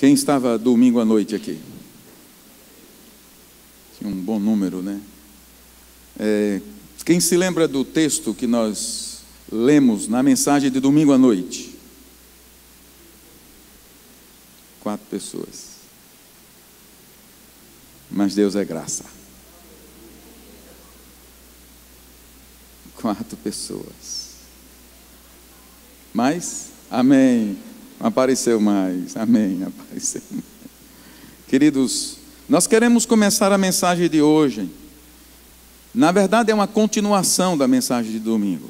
Quem estava domingo à noite aqui? Tinha um bom número, né? Quem se lembra do texto que nós lemos na mensagem de domingo à noite? 4 pessoas. Mas Deus é graça. 4 pessoas. Mais? Amém. Apareceu mais. Amém. Apareceu mais. Queridos, nós queremos começar a mensagem de hoje. Na verdade, é uma continuação da mensagem de domingo.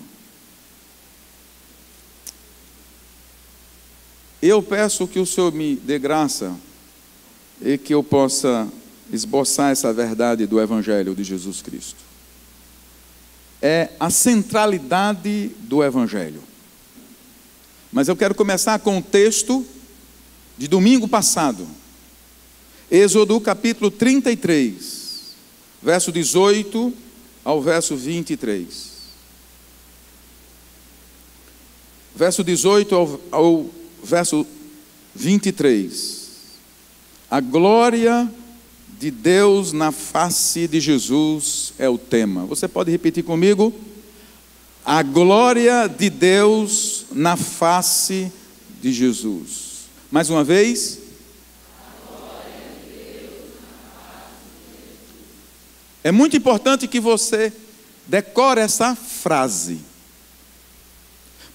Eu peço que o Senhor me dê graça e que eu possa esboçar essa verdade do Evangelho de Jesus Cristo. É a centralidade do Evangelho. Mas eu quero começar com o texto de domingo passado. Êxodo capítulo 33, verso 18 ao verso 23. Verso 18 ao verso 23. A glória de Deus na face de Jesus é o tema. Você pode repetir comigo? A glória de Deus na face de Jesus. Mais uma vez. A glória de Deus na face de Jesus. É muito importante que você decore essa frase.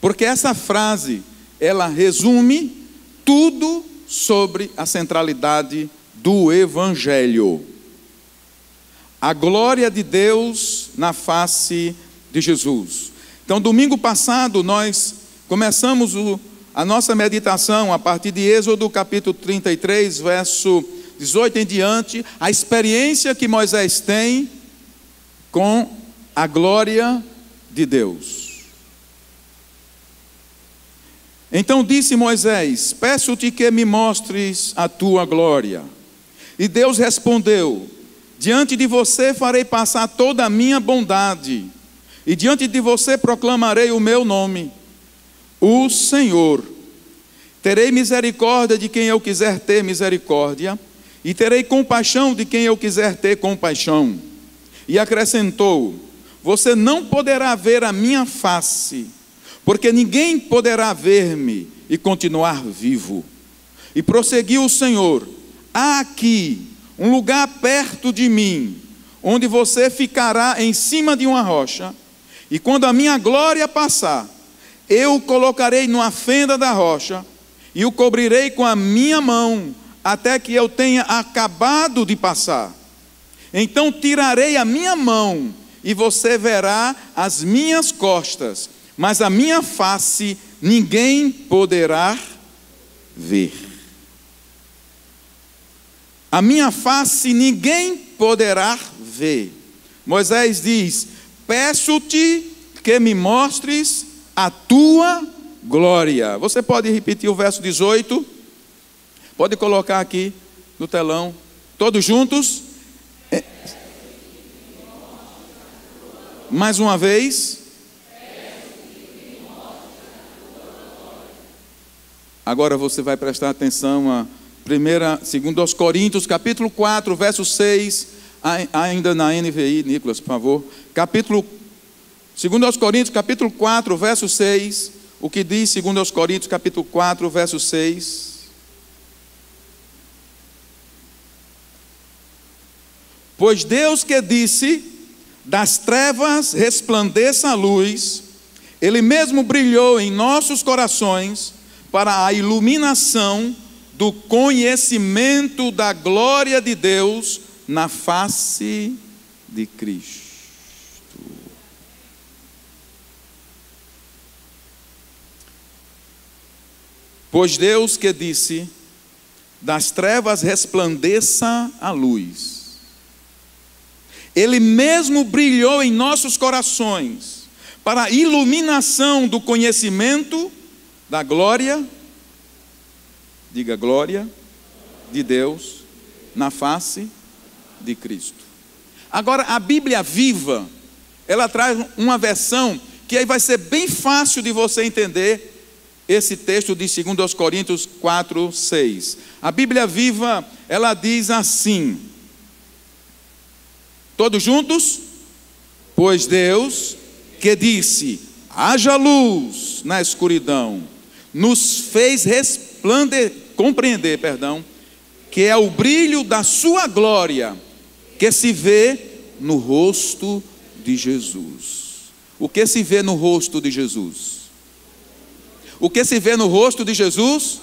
Porque essa frase, ela resume tudo sobre a centralidade do Evangelho. A glória de Deus na face de Jesus. Então, domingo passado, nós começamos a nossa meditação a partir de Êxodo capítulo 33, verso 18 em diante, a experiência que Moisés tem com a glória de Deus. Então disse Moisés: peço-te que me mostres a tua glória. E Deus respondeu: diante de você farei passar toda a minha bondade, e diante de você proclamarei o meu nome, o Senhor. Terei misericórdia de quem eu quiser ter misericórdia, e terei compaixão de quem eu quiser ter compaixão. E acrescentou: você não poderá ver a minha face, porque ninguém poderá ver-me e continuar vivo. E prosseguiu o Senhor: há aqui um lugar perto de mim, onde você ficará em cima de uma rocha, e quando a minha glória passar, eu o colocarei numa fenda da rocha, e o cobrirei com a minha mão, até que eu tenha acabado de passar. Então tirarei a minha mão, e você verá as minhas costas, mas a minha face ninguém poderá ver. A minha face ninguém poderá ver. Moisés diz: peço-te que me mostres a tua glória. Você pode repetir o verso 18? Pode colocar aqui no telão. Todos juntos? Mais uma vez. Agora você vai prestar atenção a 2 Coríntios, capítulo 4, verso 6, ainda na NVI, Nicolas, por favor. 2 Coríntios, capítulo 4, verso 6, o que diz 2 Coríntios, capítulo 4, verso 6? Pois Deus que disse, das trevas resplandeça a luz, Ele mesmo brilhou em nossos corações, para a iluminação do conhecimento da glória de Deus na face de Cristo. Pois Deus que disse, das trevas resplandeça a luz, Ele mesmo brilhou em nossos corações, para a iluminação do conhecimento da glória, diga glória, de Deus na face de Cristo. Agora, a Bíblia Viva, ela traz uma versão que aí vai ser bem fácil de você entender esse texto de 2 Coríntios 4, 6. A Bíblia Viva, ela diz assim, todos juntos? Pois Deus, que disse, haja luz na escuridão, nos fez compreender, que é o brilho da sua glória, que se vê no rosto de Jesus. O que se vê no rosto de Jesus? O que se vê no rosto de Jesus?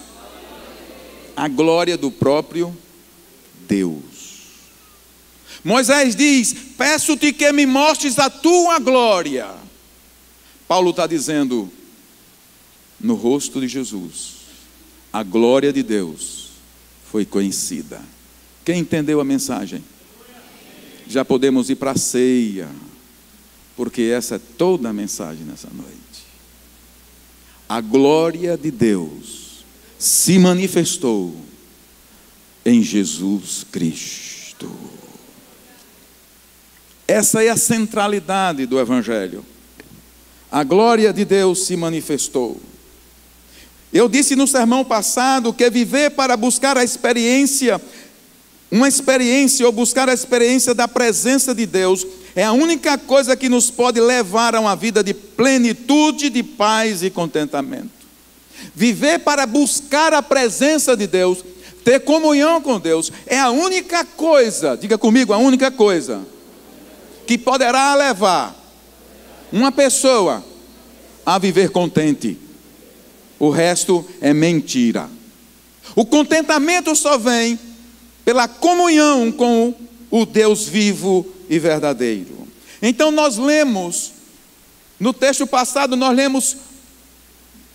A glória do próprio Deus. Moisés diz, peço-te que me mostres a tua glória. Paulo está dizendo, no rosto de Jesus, a glória de Deus foi conhecida. Quem entendeu a mensagem? Já podemos ir para a ceia, porque essa é toda a mensagem nessa noite. A glória de Deus se manifestou em Jesus Cristo. Essa é a centralidade do Evangelho. A glória de Deus se manifestou. Eu disse no sermão passado que viver para buscar a experiência, uma experiência ou buscar a experiência da presença de Deus, é a única coisa que nos pode levar a uma vida de plenitude, de paz e contentamento. Viver para buscar a presença de Deus, ter comunhão com Deus, é a única coisa, diga comigo, a única coisa que poderá levar uma pessoa a viver contente. O resto é mentira. O contentamento só vem pela comunhão com o Deus vivo e verdadeiro. Então nós lemos, no texto passado nós lemos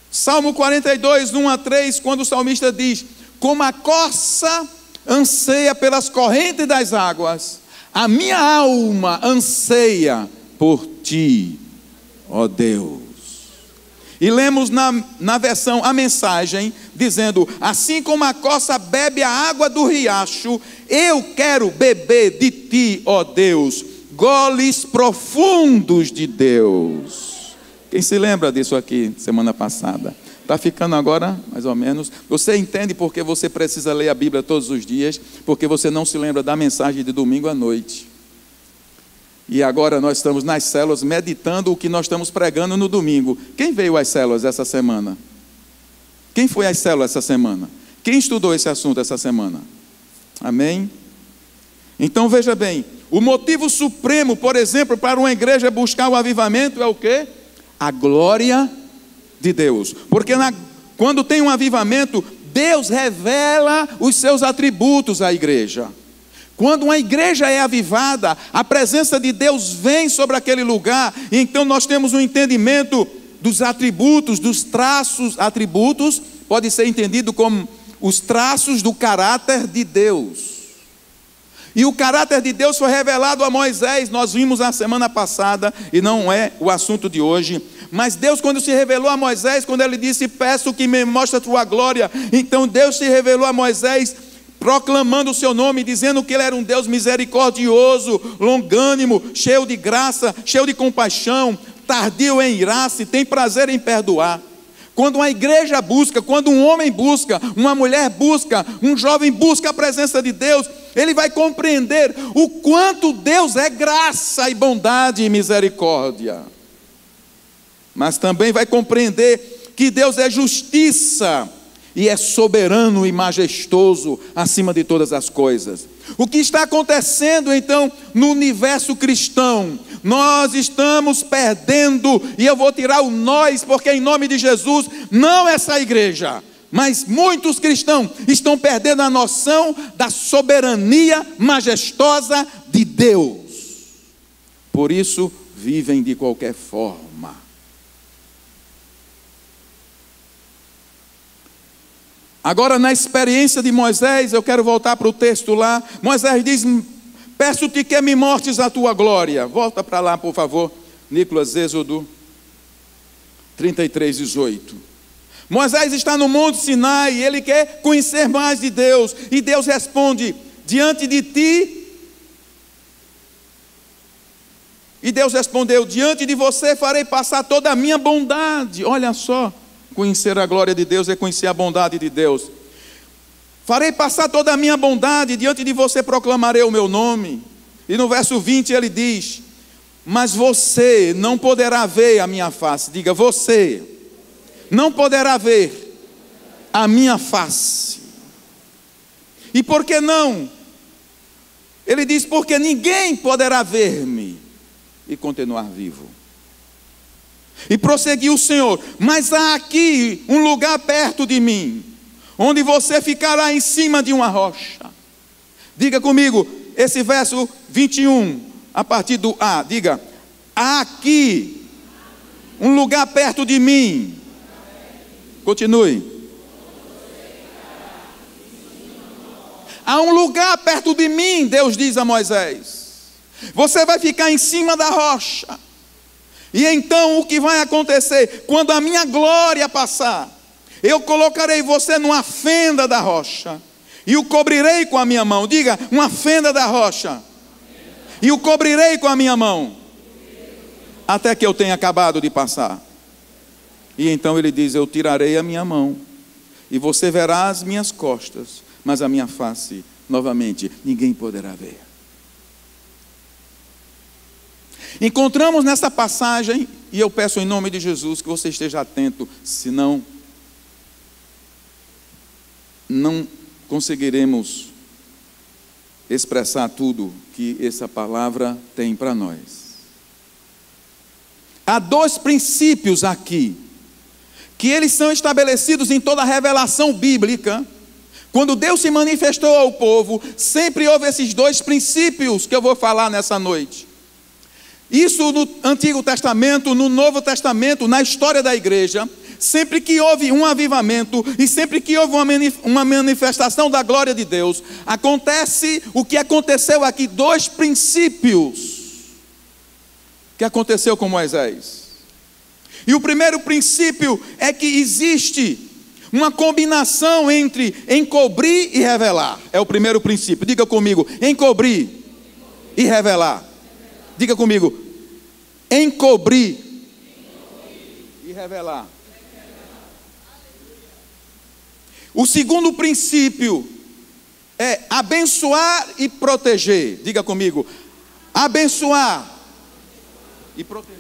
Salmo 42, 1 a 3, quando o salmista diz, como a corça anseia pelas correntes das águas, a minha alma anseia por ti, ó Deus. E lemos na versão a mensagem, dizendo, assim como a corça bebe a água do riacho, eu quero beber de ti, ó Deus, goles profundos de Deus. Quem se lembra disso aqui, semana passada? Está ficando agora, mais ou menos. Você entende porque você precisa ler a Bíblia todos os dias? Porque você não se lembra da mensagem de domingo à noite. E agora nós estamos nas células meditando o que nós estamos pregando no domingo. Quem veio às células essa semana? Quem foi às células essa semana? Quem estudou esse assunto essa semana? Amém? Então veja bem, o motivo supremo, por exemplo, para uma igreja buscar o avivamento é o quê? A glória de Deus. Porque quando tem um avivamento, Deus revela os seus atributos à igreja. Quando uma igreja é avivada, a presença de Deus vem sobre aquele lugar, e então nós temos um entendimento dos atributos, dos traços. Atributos pode ser entendido como os traços do caráter de Deus. E o caráter de Deus foi revelado a Moisés, nós vimos na semana passada, e não é o assunto de hoje. Mas Deus, quando se revelou a Moisés, quando ele disse, peço que me mostre a tua glória, então Deus se revelou a Moisés, proclamando o seu nome, dizendo que ele era um Deus misericordioso, longânimo, cheio de graça, cheio de compaixão, tardio em irar-se, tem prazer em perdoar. Quando uma igreja busca, quando um homem busca, uma mulher busca, um jovem busca a presença de Deus, ele vai compreender o quanto Deus é graça e bondade e misericórdia. Mas também vai compreender que Deus é justiça e é soberano e majestoso acima de todas as coisas. O que está acontecendo então no universo cristão? Nós estamos perdendo, e eu vou tirar o nós, porque em nome de Jesus, não essa igreja, mas muitos cristãos estão perdendo a noção da soberania majestosa de Deus. Por isso, vivem de qualquer forma. Agora, na experiência de Moisés, eu quero voltar para o texto lá. Moisés diz, peço-te que me mostres a tua glória. Volta para lá, por favor, Nicolas, Êxodo 33, 18. Moisés está no Monte Sinai, e ele quer conhecer mais de Deus. E Deus responde, diante de ti. E Deus respondeu, diante de você farei passar toda a minha bondade. Olha só, Conhecer a glória de Deus é conhecer a bondade de Deus. Farei passar toda a minha bondade, diante de você proclamarei o meu nome. E no verso 20 ele diz: mas você não poderá ver a minha face. Diga, você não poderá ver a minha face. E por que não? Ele diz, porque ninguém poderá ver-me e continuar vivo. E prosseguiu o Senhor: mas há aqui um lugar perto de mim, onde você ficará em cima de uma rocha. Diga comigo, esse verso 21, a partir do A, diga: há aqui um lugar perto de mim. Continue. Há um lugar perto de mim, Deus diz a Moisés. Você vai ficar em cima da rocha. E então o que vai acontecer? Quando a minha glória passar, eu colocarei você numa fenda da rocha e o cobrirei com a minha mão. Diga, uma fenda da rocha. E o cobrirei com a minha mão, até que eu tenha acabado de passar. E então ele diz: eu tirarei a minha mão, e você verá as minhas costas, mas a minha face, novamente, ninguém poderá ver. Encontramos nessa passagem, e eu peço em nome de Jesus que você esteja atento, senão não conseguiremos expressar tudo que essa palavra tem para nós. Há dois princípios aqui, que eles são estabelecidos em toda a revelação bíblica. Quando Deus se manifestou ao povo, sempre houve esses dois princípios que eu vou falar nessa noite. Isso no Antigo Testamento, no Novo Testamento, na história da igreja. Sempre que houve um avivamento e sempre que houve uma manifestação da glória de Deus, acontece o que aconteceu aqui, dois princípios que aconteceu com Moisés. E o primeiro princípio é que existe uma combinação entre encobrir e revelar. É o primeiro princípio. Diga comigo, encobrir e revelar. Diga comigo, encobrir e revelar. O segundo princípio é abençoar e proteger. Diga comigo, abençoar e proteger.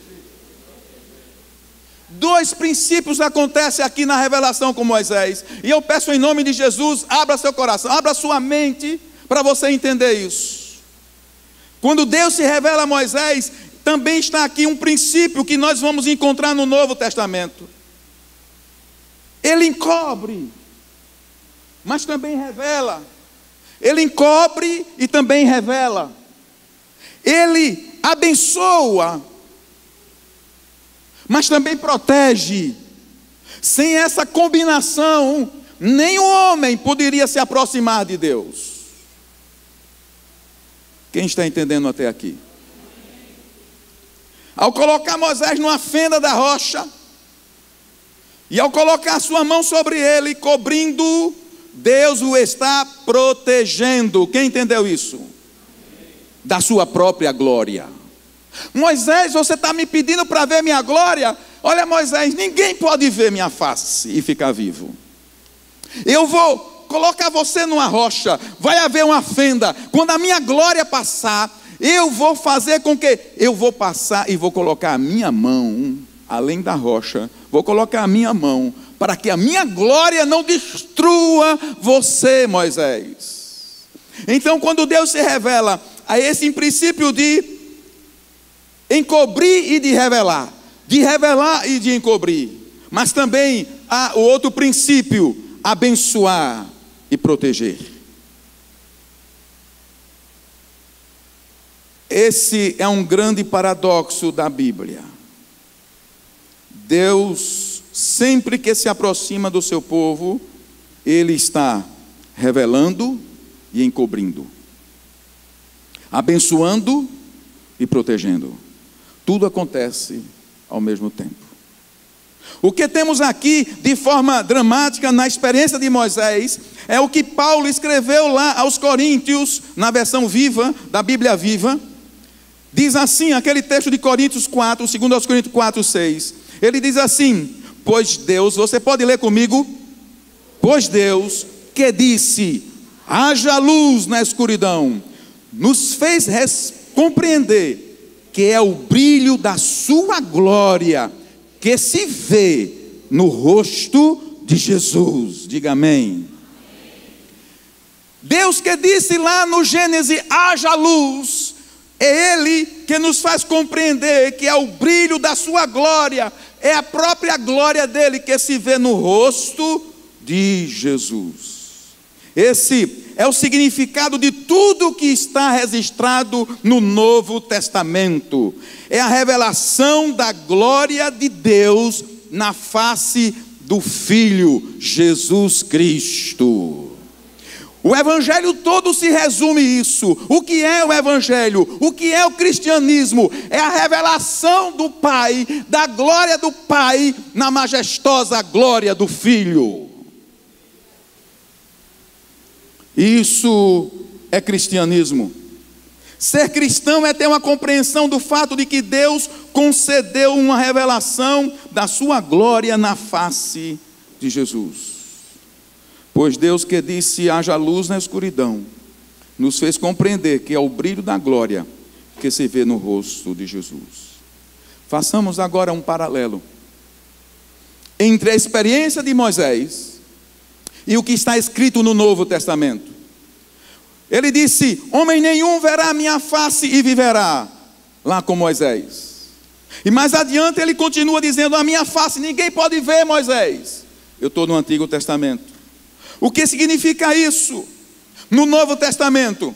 Dois princípios acontecem aqui na revelação com Moisés. E eu peço em nome de Jesus, abra seu coração, abra sua mente para você entender isso. Quando Deus se revela a Moisés, também está aqui um princípio que nós vamos encontrar no Novo Testamento. Ele encobre, mas também revela. Ele encobre e também revela. Ele abençoa, mas também protege. Sem essa combinação, nenhum homem poderia se aproximar de Deus. Quem está entendendo até aqui? Ao colocar Moisés numa fenda da rocha, e ao colocar sua mão sobre ele, cobrindo, Deus o está protegendo. Quem entendeu isso? Da sua própria glória. Moisés, você está me pedindo para ver minha glória? Olha, Moisés, ninguém pode ver minha face e ficar vivo. Eu vou colocar você numa rocha, vai haver uma fenda. Quando a minha glória passar, eu vou fazer com que eu vou passar e vou colocar a minha mão, além da rocha, vou colocar a minha mão, para que a minha glória não destrua você, Moisés. Então, quando Deus se revela a esse princípio de encobrir e de revelar e de encobrir, mas também há o outro princípio, abençoar e proteger. Esse é um grande paradoxo da Bíblia. Deus, sempre que se aproxima do seu povo, Ele está revelando e encobrindo, abençoando e protegendo. Tudo acontece ao mesmo tempo. O que temos aqui de forma dramática na experiência de Moisés é o que Paulo escreveu lá aos Coríntios, na versão viva, da Bíblia Viva. Diz assim, aquele texto de Coríntios 4, 2 aos Coríntios 4, 6. Ele diz assim: Pois Deus, você pode ler comigo? Pois Deus, que disse: haja luz na escuridão, nos fez compreender que é o brilho da sua glória que se vê no rosto de Jesus. Diga amém. Deus que disse lá no Gênesis: haja luz, é Ele que nos faz compreender que é o brilho da sua glória, é a própria glória dele que se vê no rosto de Jesus. Esse é o significado de tudo que está registrado no Novo Testamento. É a revelação da glória de Deus na face do Filho Jesus Cristo. O Evangelho todo se resume isso. O que é o Evangelho? O que é o cristianismo? É a revelação do Pai, da glória do Pai, na majestosa glória do Filho. Isso é cristianismo. Ser cristão é ter uma compreensão do fato de que Deus concedeu uma revelação da sua glória na face de Jesus. Pois Deus que disse: haja luz na escuridão, nos fez compreender que é o brilho da glória que se vê no rosto de Jesus. Façamos agora um paralelo entre a experiência de Moisés e o que está escrito no Novo Testamento. Ele disse: homem nenhum verá a minha face e viverá, lá com Moisés. E mais adiante ele continua dizendo: a minha face ninguém pode ver, Moisés. Eu estou no Antigo Testamento. O que significa isso? No Novo Testamento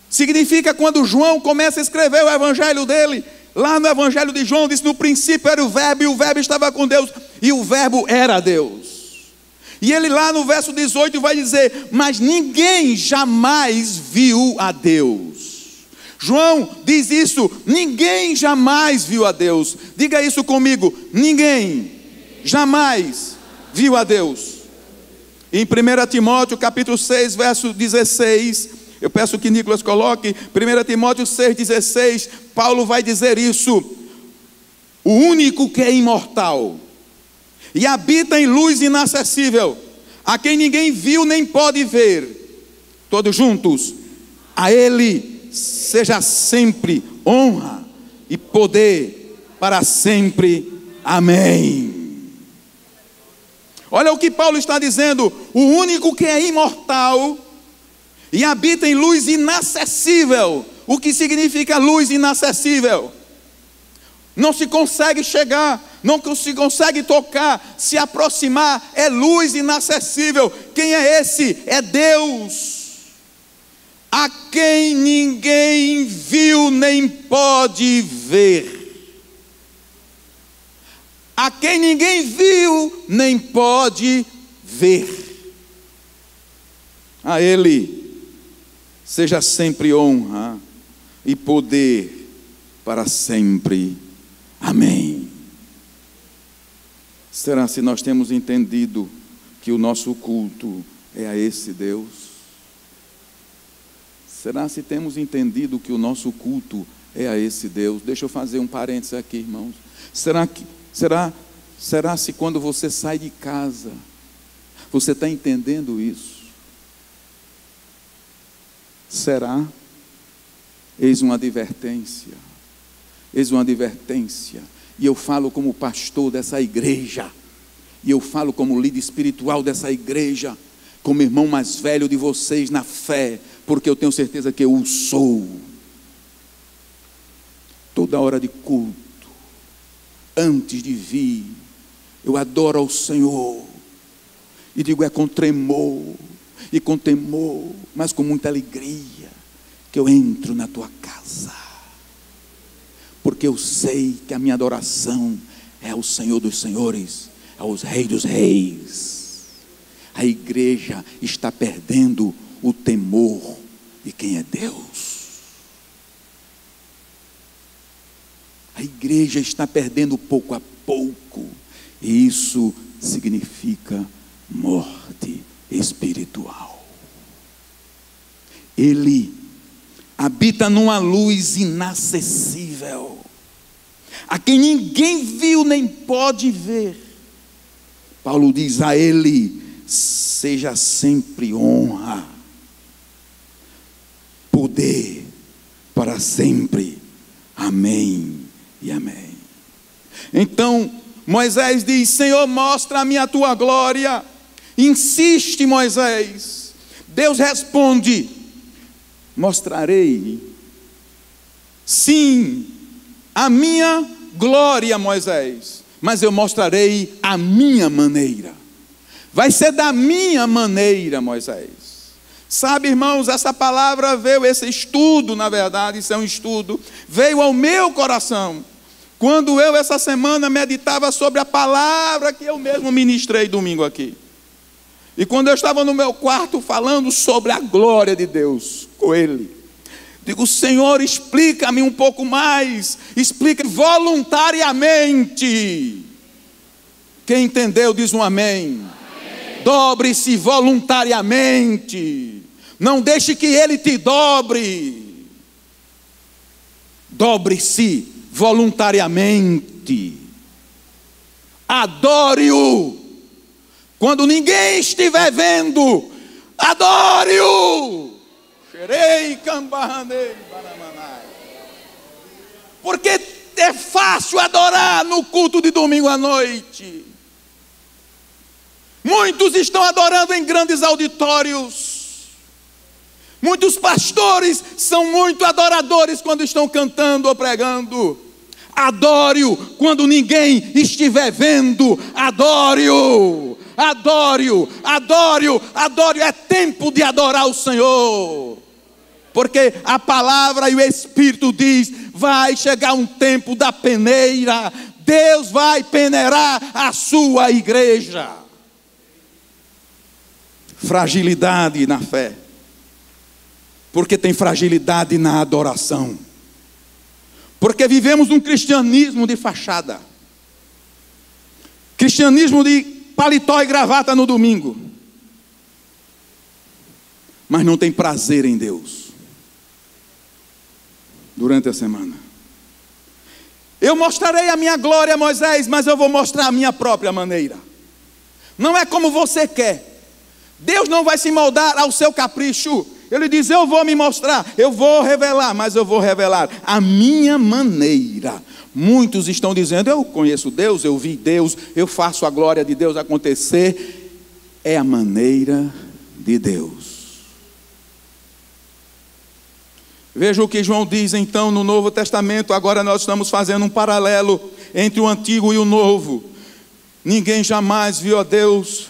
significa quando João começa a escrever o evangelho dele. Lá no evangelho de João diz: no princípio era o verbo, e o verbo estava com Deus, e o verbo era Deus. E ele lá no verso 18 vai dizer: mas ninguém jamais viu a Deus. João diz isso: ninguém jamais viu a Deus. Diga isso comigo: ninguém jamais viu a Deus. Em 1 Timóteo capítulo 6, verso 16, eu peço que Nicolas coloque, 1 Timóteo 6,16, Paulo vai dizer isso: o único que é imortal e habita em luz inacessível, a quem ninguém viu nem pode ver, todos juntos, a Ele seja sempre honra e poder para sempre. Amém. Olha o que Paulo está dizendo: o único que é imortal e habita em luz inacessível. O que significa luz inacessível? Não se consegue chegar, não se consegue tocar, se aproximar, é luz inacessível. Quem é esse? É Deus, a quem ninguém viu nem pode ver. A quem ninguém viu nem pode ver. A Ele seja sempre honra e poder para sempre. Amém. Será se nós temos entendido que o nosso culto é a esse Deus? Será se temos entendido que o nosso culto é a esse Deus? Deixa eu fazer um parênteses aqui, irmãos. Será se quando você sai de casa, você está entendendo isso? Será? Eis uma advertência. Eis uma advertência. E eu falo como pastor dessa igreja. E eu falo como líder espiritual dessa igreja. Como irmão mais velho de vocês na fé. Porque eu tenho certeza que eu o sou. Toda hora de culto, antes de vir, eu adoro ao Senhor, e digo: é com tremor, e com temor, mas com muita alegria, que eu entro na tua casa, porque eu sei que a minha adoração é ao Senhor dos senhores, aos Reis dos reis. A igreja está perdendo o temor de quem é Deus. A igreja está perdendo pouco a pouco, e isso significa morte espiritual. Ele habita numa luz inacessível, a quem ninguém viu nem pode ver. Paulo diz: a Ele seja sempre honra, poder para sempre. Amém e amém. Então Moisés diz: Senhor, mostra-me a tua glória. Insiste Moisés. Deus responde: mostrarei sim a minha glória, Moisés, mas eu mostrarei a minha maneira. Vai ser da minha maneira, Moisés. Sabe, irmãos, essa palavra veio, esse estudo, na verdade, isso é um estudo, veio ao meu coração quando eu essa semana meditava sobre a palavra que eu mesmo ministrei domingo aqui. E quando eu estava no meu quarto falando sobre a glória de Deus com ele, digo: Senhor, explica-me um pouco mais, explica voluntariamente. Quem entendeu diz um amém. Dobre-se voluntariamente. Não deixe que ele te dobre. Dobre-se voluntariamente. Adore-o. Quando ninguém estiver vendo, adore-o. Porque é fácil adorar no culto de domingo à noite. Muitos estão adorando em grandes auditórios. Muitos pastores são muito adoradores quando estão cantando ou pregando. Adore-o quando ninguém estiver vendo. Adore-o, adore-o, adore-o, adore-o. É tempo de adorar o Senhor. Porque a palavra e o Espírito diz: vai chegar um tempo da peneira. Deus vai peneirar a sua igreja. Fragilidade na fé, porque tem fragilidade na adoração, porque vivemos um cristianismo de fachada, cristianismo de paletó e gravata no domingo, mas não tem prazer em Deus durante a semana. Eu mostrarei a minha glória, Moisés, mas eu vou mostrar a minha própria maneira. Não é como você quer. Deus não vai se moldar ao seu capricho. Ele diz: eu vou me mostrar, eu vou revelar, mas eu vou revelar a minha maneira. Muitos estão dizendo: eu conheço Deus, eu vi Deus, eu faço a glória de Deus acontecer. É a maneira de Deus. Veja o que João diz então no Novo Testamento. Agora nós estamos fazendo um paralelo entre o Antigo e o Novo. Ninguém jamais viu a Deus,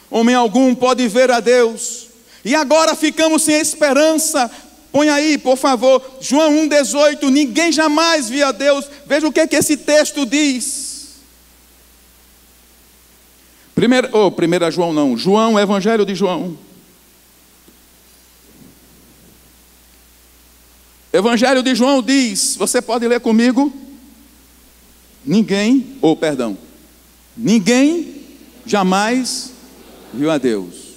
homem algum pode ver a Deus, e agora ficamos sem esperança. Põe aí, por favor, João 1,18. Ninguém jamais viu a Deus. Veja o que esse texto diz. João, Evangelho de João. Evangelho de João diz, você pode ler comigo? Ninguém jamais viu a Deus.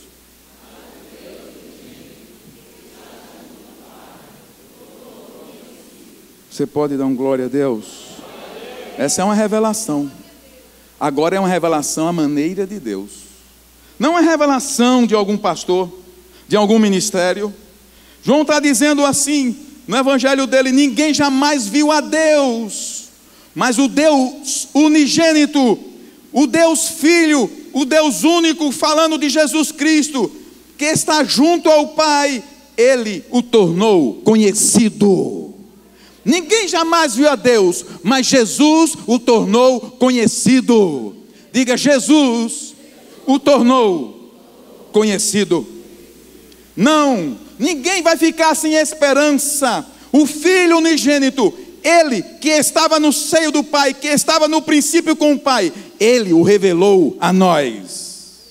Você pode dar um glória a Deus? Essa é uma revelação. Agora é uma revelação à maneira de Deus. Não é revelação de algum pastor, de algum ministério. João está dizendo assim, no evangelho dele: ninguém jamais viu a Deus, mas o Deus unigênito, o Deus Filho, o Deus único, falando de Jesus Cristo, que está junto ao Pai, Ele o tornou conhecido. Ninguém jamais viu a Deus, mas Jesus o tornou conhecido. Diga: Jesus o tornou conhecido. Não, ninguém vai ficar sem esperança. O Filho unigênito, Ele que estava no seio do Pai, que estava no princípio com o Pai, Ele o revelou a nós,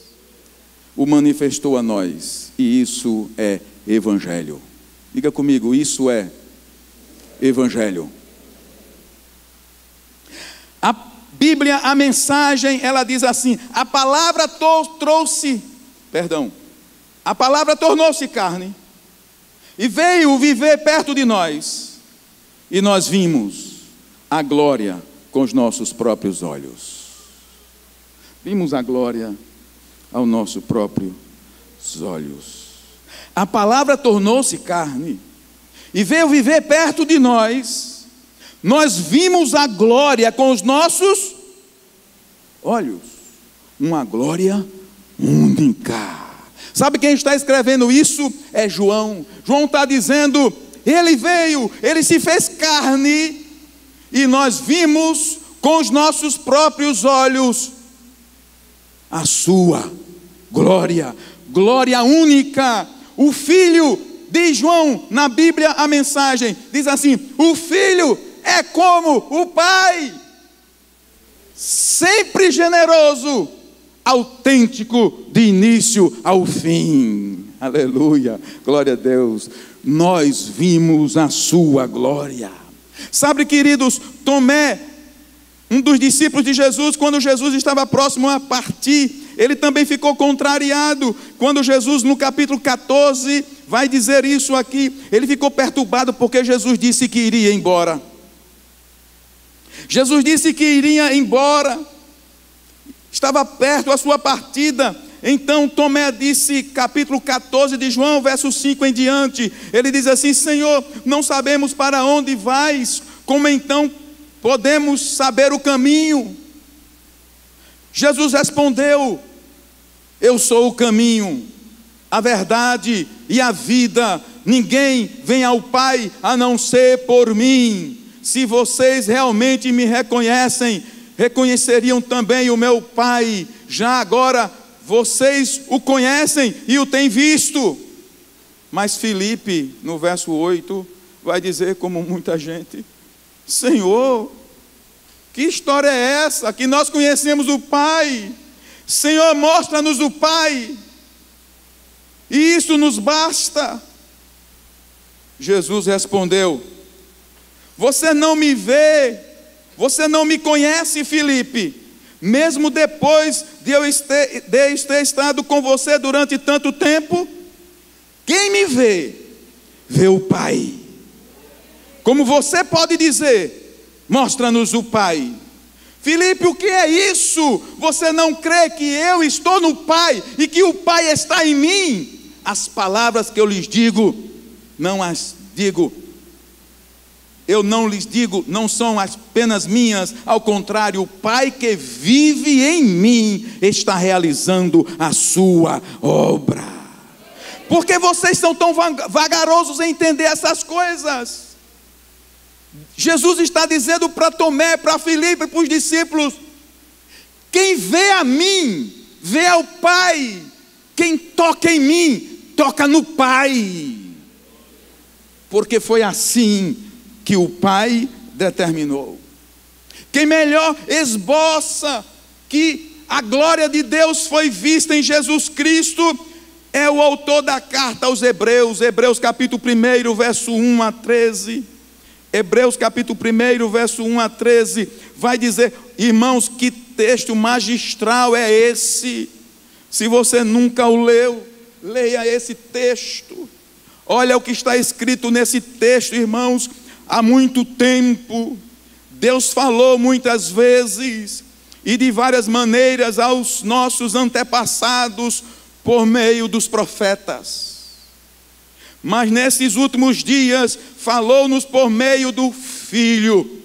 o manifestou a nós. E isso é Evangelho. Diga comigo: isso é Evangelho. A Bíblia, a mensagem, ela diz assim: a palavra a palavra tornou-se carne e veio viver perto de nós, e nós vimos a glória com os nossos próprios olhos. Vimos a glória ao nosso próprio olhos. A palavra tornou-se carne e veio viver perto de nós. Nós vimos a glória com os nossos olhos, uma glória única. Sabe quem está escrevendo isso? É João. João está dizendo: ele veio, ele se fez carne e nós vimos com os nossos próprios olhos a sua glória, glória única. O Filho, diz João na Bíblia, a mensagem diz assim: o Filho é como o Pai, sempre generoso, autêntico de início ao fim. Aleluia, glória a Deus. Nós vimos a sua glória. Sabe, queridos, Tomé, um dos discípulos de Jesus, quando Jesus estava próximo a partir, ele também ficou contrariado. Quando Jesus, no capítulo 14, vai dizer isso aqui, ele ficou perturbado porque Jesus disse que iria embora. Jesus disse que iria embora, estava perto a sua partida. Então Tomé disse, capítulo 14 de João, verso 5 em diante, ele diz assim: Senhor, não sabemos para onde vais, como então podemos saber o caminho? Jesus respondeu: eu sou o caminho, a verdade e a vida. Ninguém vem ao Pai a não ser por mim. Se vocês realmente me reconhecem, reconheceriam também o meu Pai. Já agora vocês o conhecem e o têm visto. Mas Filipe, no verso 8, vai dizer, como muita gente: Senhor, que história é essa? Que nós conhecemos o Pai. Senhor, mostra-nos o Pai, e isso nos basta. Jesus respondeu: você não me vê, você não me conhece, Filipe, mesmo depois de eu ter estado com você durante tanto tempo. Quem me vê, vê o Pai. Como você pode dizer: mostra-nos o Pai? Filipe, o que é isso? Você não crê que eu estou no Pai e que o Pai está em mim? As palavras que eu lhes digo, eu não lhes digo, não são apenas minhas. Ao contrário, o Pai que vive em mim está realizando a sua obra. Por que vocês são tão vagarosos em entender essas coisas? Jesus está dizendo para Tomé, para Filipe, para os discípulos: quem vê a mim, vê ao Pai. Quem toca em mim, toca no Pai. Porque foi assim que o Pai determinou. Quem melhor esboça que a glória de Deus foi vista em Jesus Cristo é o autor da carta aos Hebreus. Hebreus capítulo 1, verso 1 a 13. Hebreus capítulo 1, verso 1 a 13, vai dizer: irmãos, que texto magistral é esse? Se você nunca o leu, leia esse texto. Olha o que está escrito nesse texto, irmãos. Há muito tempo, Deus falou muitas vezes e de várias maneiras aos nossos antepassados por meio dos profetas. Mas nesses últimos dias falou-nos por meio do Filho,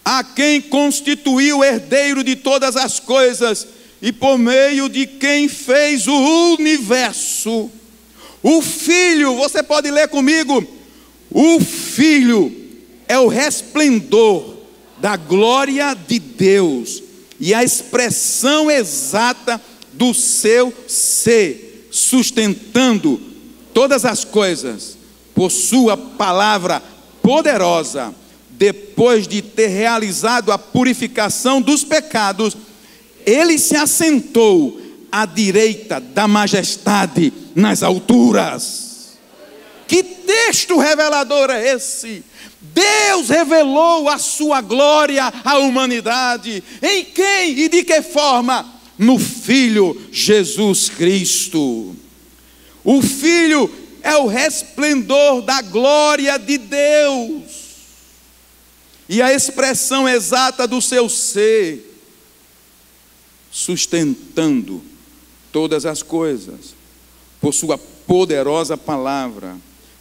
a quem constituiu herdeiro de todas as coisas e por meio de quem fez o universo. O Filho, você pode ler comigo: o Filho é o resplendor da glória de Deus e a expressão exata do seu ser, sustentando todas as coisas por sua palavra poderosa. Depois de ter realizado a purificação dos pecados, ele se assentou à direita da majestade nas alturas. Que texto revelador é esse? Deus revelou a sua glória à humanidade. Em quem e de que forma? No Filho Jesus Cristo. O Filho é o resplendor da glória de Deus e a expressão exata do seu ser, sustentando todas as coisas por sua poderosa palavra.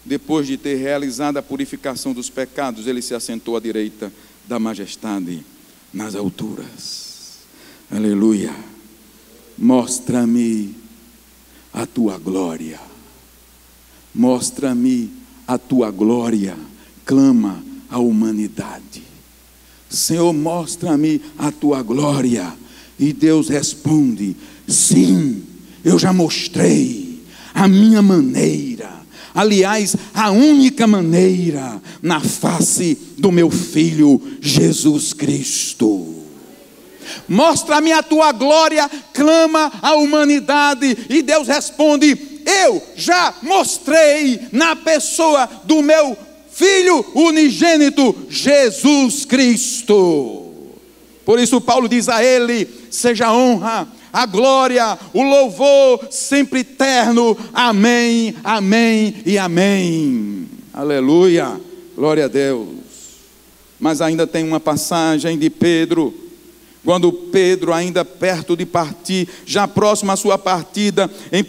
Depois de ter realizado a purificação dos pecados, ele se assentou à direita da majestade nas alturas. Aleluia. Mostra-me a tua glória. Mostra-me a tua glória. Clama a humanidade. Senhor, mostra-me a tua glória. E Deus responde: sim, eu já mostrei a minha maneira. Aliás, a única maneira, na face do meu Filho Jesus Cristo. Mostra-me a tua glória, clama a humanidade. E Deus responde: eu já mostrei na pessoa do meu Filho unigênito, Jesus Cristo. Por isso Paulo diz a ele: seja a honra, a glória, o louvor sempre eterno. Amém, amém e amém. Aleluia, glória a Deus. Mas ainda tem uma passagem de Pedro, quando Pedro, ainda perto de partir, já próximo à sua partida, em 1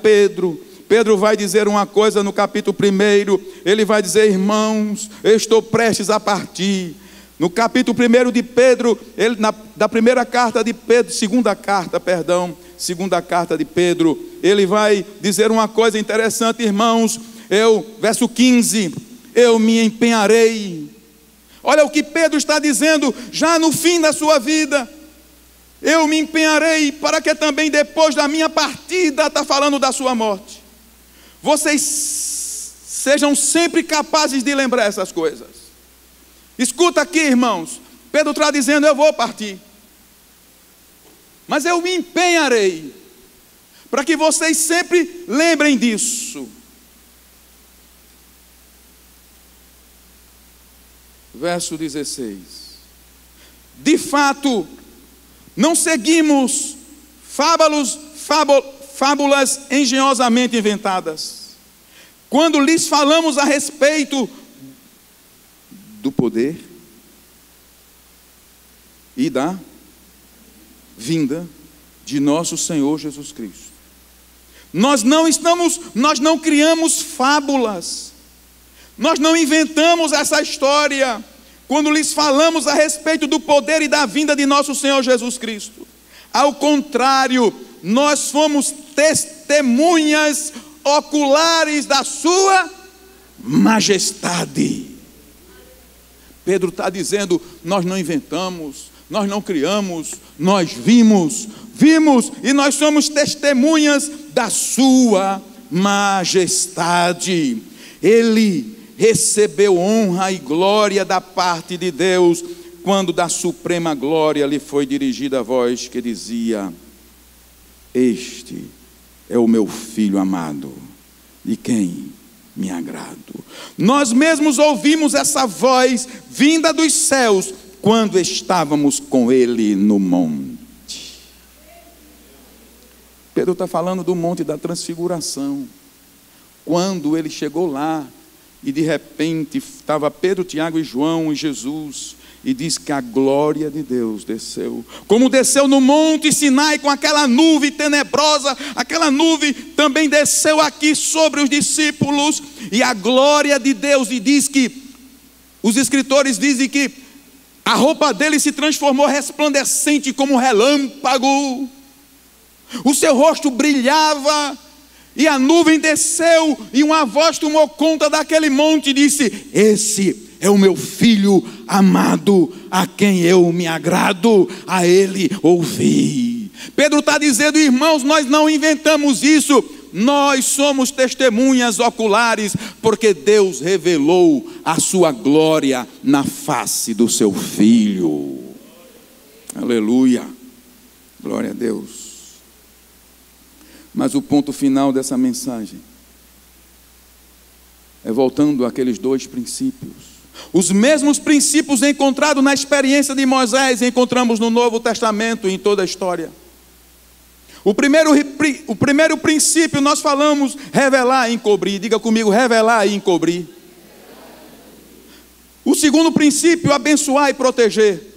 Pedro vai dizer uma coisa no capítulo 1, ele vai dizer: irmãos, eu estou prestes a partir. No capítulo 1 de Pedro, da primeira carta de Pedro, segunda carta de Pedro, ele vai dizer uma coisa interessante, irmãos. Verso 15, eu me empenharei. Olha o que Pedro está dizendo, já no fim da sua vida. Eu me empenharei para que também depois da minha partida, está falando da sua morte, vocês sejam sempre capazes de lembrar essas coisas. Escuta aqui, irmãos, Pedro está dizendo: eu vou partir, mas eu me empenharei para que vocês sempre lembrem disso. Verso 16: de fato, não seguimos fábulas engenhosamente inventadas, quando lhes falamos a respeito do poder e da vinda de nosso Senhor Jesus Cristo. Nós não criamos fábulas, nós não inventamos essa história quando lhes falamos a respeito do poder e da vinda de nosso Senhor Jesus Cristo. Ao contrário, nós fomos testemunhas oculares da sua majestade. Pedro está dizendo: nós não inventamos, nós não criamos, nós vimos e nós somos testemunhas da sua majestade. Ele recebeu honra e glória da parte de Deus, quando da suprema glória lhe foi dirigida a voz que dizia: este é o meu Filho amado, de quem me agrado. Nós mesmos ouvimos essa voz vinda dos céus quando estávamos com ele no monte. Pedro está falando do monte da transfiguração, quando ele chegou lá e de repente estava Pedro, Tiago e João e Jesus, e diz que a glória de Deus desceu, como desceu no monte Sinai com aquela nuvem tenebrosa. Aquela nuvem também desceu aqui sobre os discípulos, e a glória de Deus, e diz que os escritores dizem que a roupa dele se transformou resplandecente como um relâmpago, o seu rosto brilhava, e a nuvem desceu, e uma voz tomou conta daquele monte e disse: esse é o meu Filho amado, a quem eu me agrado, a ele ouvi. Pedro está dizendo: irmãos, nós não inventamos isso, nós somos testemunhas oculares, porque Deus revelou a sua glória na face do seu Filho. Aleluia, glória a Deus. Mas o ponto final dessa mensagem é voltando àqueles dois princípios. Os mesmos princípios encontrados na experiência de Moisés encontramos no Novo Testamento e em toda a história. O primeiro princípio nós falamos: revelar e encobrir. Diga comigo: revelar e encobrir. O segundo princípio: abençoar e proteger.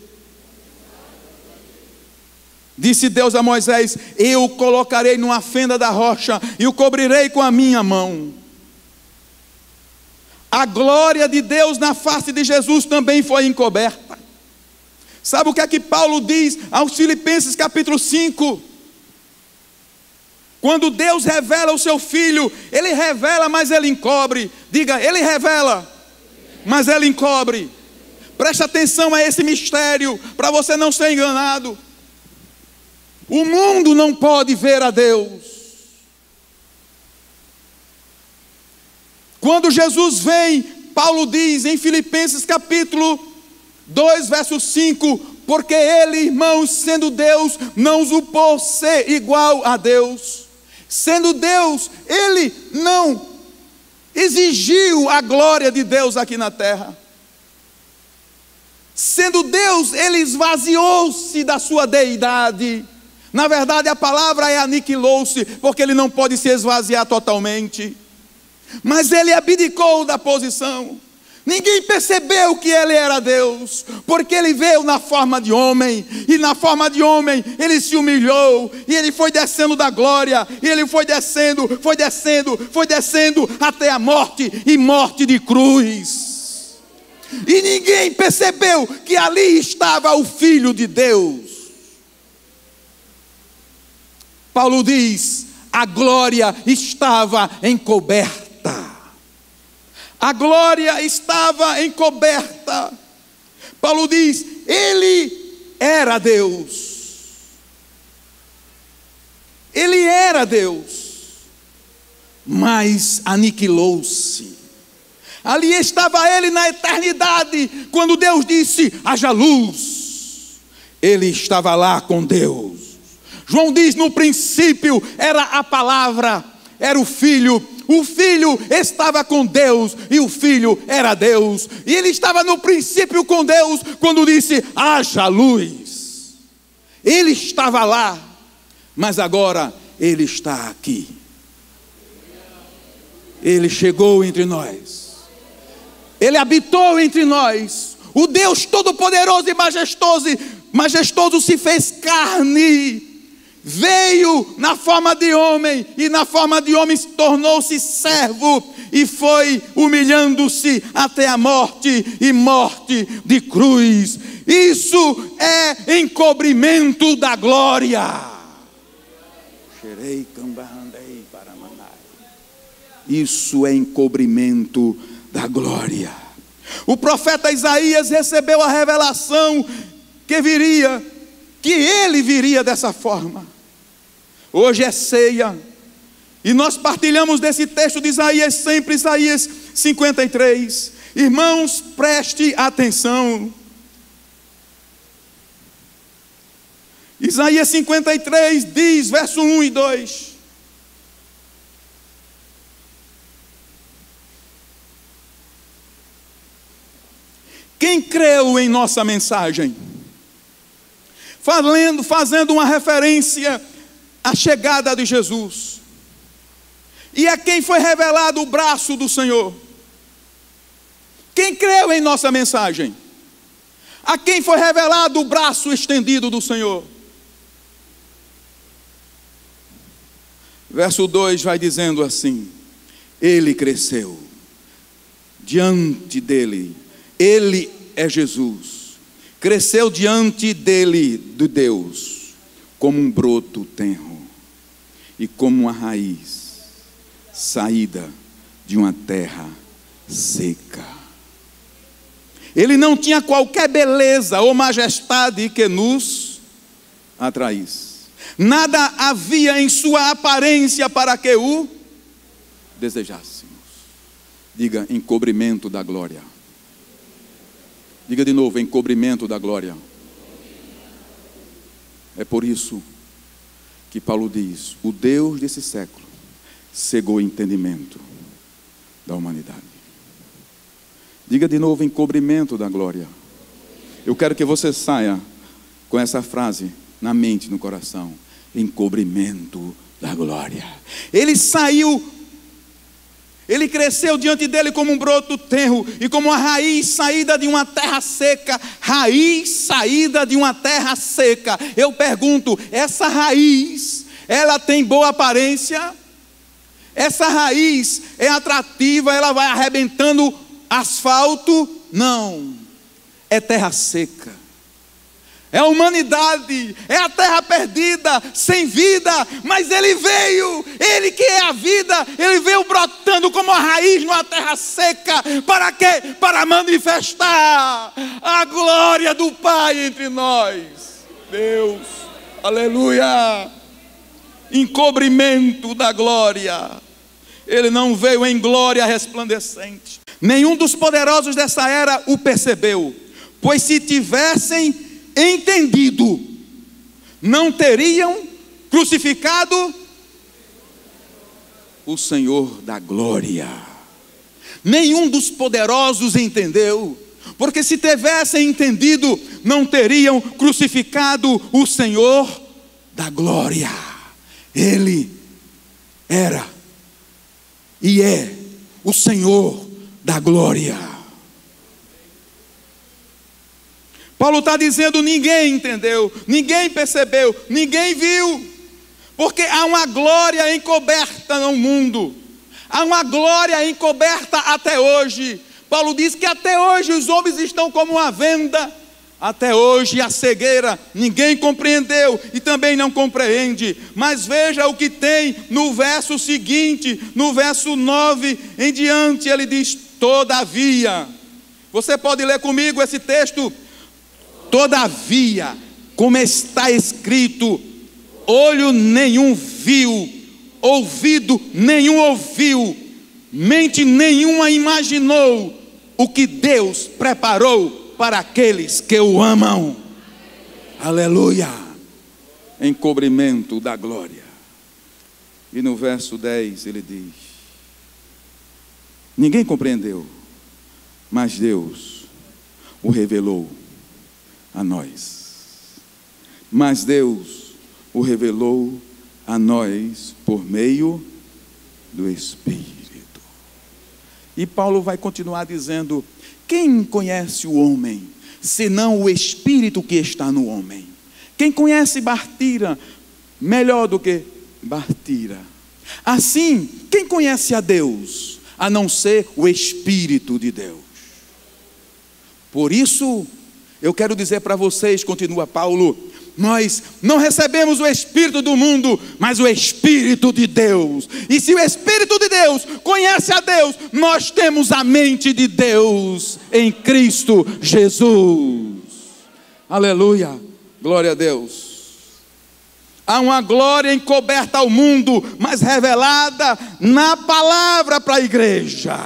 Disse Deus a Moisés: eu o colocarei numa fenda da rocha e o cobrirei com a minha mão. A glória de Deus na face de Jesus também foi encoberta. Sabe o que é que Paulo diz aos Filipenses capítulo 5? Quando Deus revela o seu Filho, Ele revela, mas Ele encobre. Diga, Ele revela, mas Ele encobre. Preste atenção a esse mistério, para você não ser enganado. O mundo não pode ver a Deus. Quando Jesus vem, Paulo diz em Filipenses capítulo 2, verso 5, porque Ele, irmãos, sendo Deus, não usurpou ser igual a Deus. Sendo Deus, Ele não exigiu a glória de Deus aqui na terra. Sendo Deus, Ele esvaziou-se da sua deidade. Na verdade, a palavra é aniquilou-se, porque Ele não pode se esvaziar totalmente. Mas Ele abdicou da posição. Ninguém percebeu que Ele era Deus, porque Ele veio na forma de homem, e na forma de homem Ele se humilhou, e Ele foi descendo da glória, e Ele foi descendo, até a morte, e morte de cruz. E ninguém percebeu que ali estava o Filho de Deus. Paulo diz: a glória estava encoberta. A glória estava encoberta. Paulo diz: Ele era Deus. Ele era Deus, mas aniquilou-se. Ali estava Ele na eternidade, quando Deus disse: haja luz. Ele estava lá com Deus. João diz: no princípio era a palavra, era o Filho. O Filho estava com Deus e o Filho era Deus. E Ele estava no princípio com Deus quando disse: haja luz. Ele estava lá, mas agora Ele está aqui. Ele chegou entre nós. Ele habitou entre nós. O Deus Todo-Poderoso e majestoso se fez carne. Veio na forma de homem, e na forma de homem tornou-se servo, e foi humilhando-se até a morte, e morte de cruz. Isso é encobrimento da glória. Isso é encobrimento da glória. O profeta Isaías recebeu a revelação que ele viria dessa forma. Hoje é ceia, e nós partilhamos desse texto de Isaías sempre, Isaías 53. Irmãos, preste atenção. Isaías 53 diz, verso 1 e 2. Quem creu em nossa mensagem? Fazendo uma referência à chegada de Jesus. E a quem foi revelado o braço do Senhor? Quem creu em nossa mensagem? A quem foi revelado o braço estendido do Senhor? Verso 2 vai dizendo assim: Ele cresceu diante dele. Ele é Jesus. Cresceu diante dele, de Deus, como um broto tenro e como uma raiz saída de uma terra seca. Ele não tinha qualquer beleza ou majestade que nos atraísse. Nada havia em sua aparência para que o desejássemos. Diga, encobrimento da glória. Diga de novo, encobrimento da glória. É por isso que Paulo diz: o Deus desse século cegou o entendimento da humanidade. Diga de novo, encobrimento da glória. Eu quero que você saia com essa frase na mente, no coração: encobrimento da glória. Ele saiu Ele cresceu diante dele como um broto tenro e como uma raiz saída de uma terra seca. Raiz saída de uma terra seca. Eu pergunto, essa raiz, ela tem boa aparência? Essa raiz é atrativa, ela vai arrebentando asfalto? Não, é terra seca. É a humanidade, é a terra perdida, sem vida, mas ele veio, ele que é a vida, ele veio brotando como a raiz numa terra seca, para quê? Para manifestar a glória do Pai entre nós. Deus, aleluia, encobrimento da glória. Ele não veio em glória resplandecente. Nenhum dos poderosos dessa era o percebeu, pois se tivessem entendido, não teriam crucificado o Senhor da glória. Nenhum dos poderosos entendeu, porque se tivessem entendido, não teriam crucificado o Senhor da glória. Ele era e é o Senhor da glória. Paulo está dizendo, ninguém entendeu, ninguém percebeu, ninguém viu, porque há uma glória encoberta no mundo, há uma glória encoberta até hoje. Paulo diz que até hoje os homens estão como uma venda, até hoje a cegueira, ninguém compreendeu e também não compreende. Mas veja o que tem no verso seguinte, no verso 9 em diante, ele diz, todavia. Você pode ler comigo esse texto? Todavia, como está escrito, olho nenhum viu, ouvido nenhum ouviu, mente nenhuma imaginou o que Deus preparou para aqueles que o amam. Aleluia! Encobrimento da glória. E no verso 10 ele diz, ninguém compreendeu, mas Deus o revelou a nós. Mas Deus o revelou a nós por meio do Espírito. E Paulo vai continuar dizendo, quem conhece o homem, senão o Espírito que está no homem? Quem conhece Bartira melhor do que Bartira? Assim, quem conhece a Deus, a não ser o Espírito de Deus? Por isso, eu quero dizer para vocês, continua Paulo, nós não recebemos o Espírito do mundo, mas o Espírito de Deus. E se o Espírito de Deus conhece a Deus, nós temos a mente de Deus em Cristo Jesus. Aleluia, glória a Deus. Há uma glória encoberta ao mundo, mas revelada na palavra para a igreja.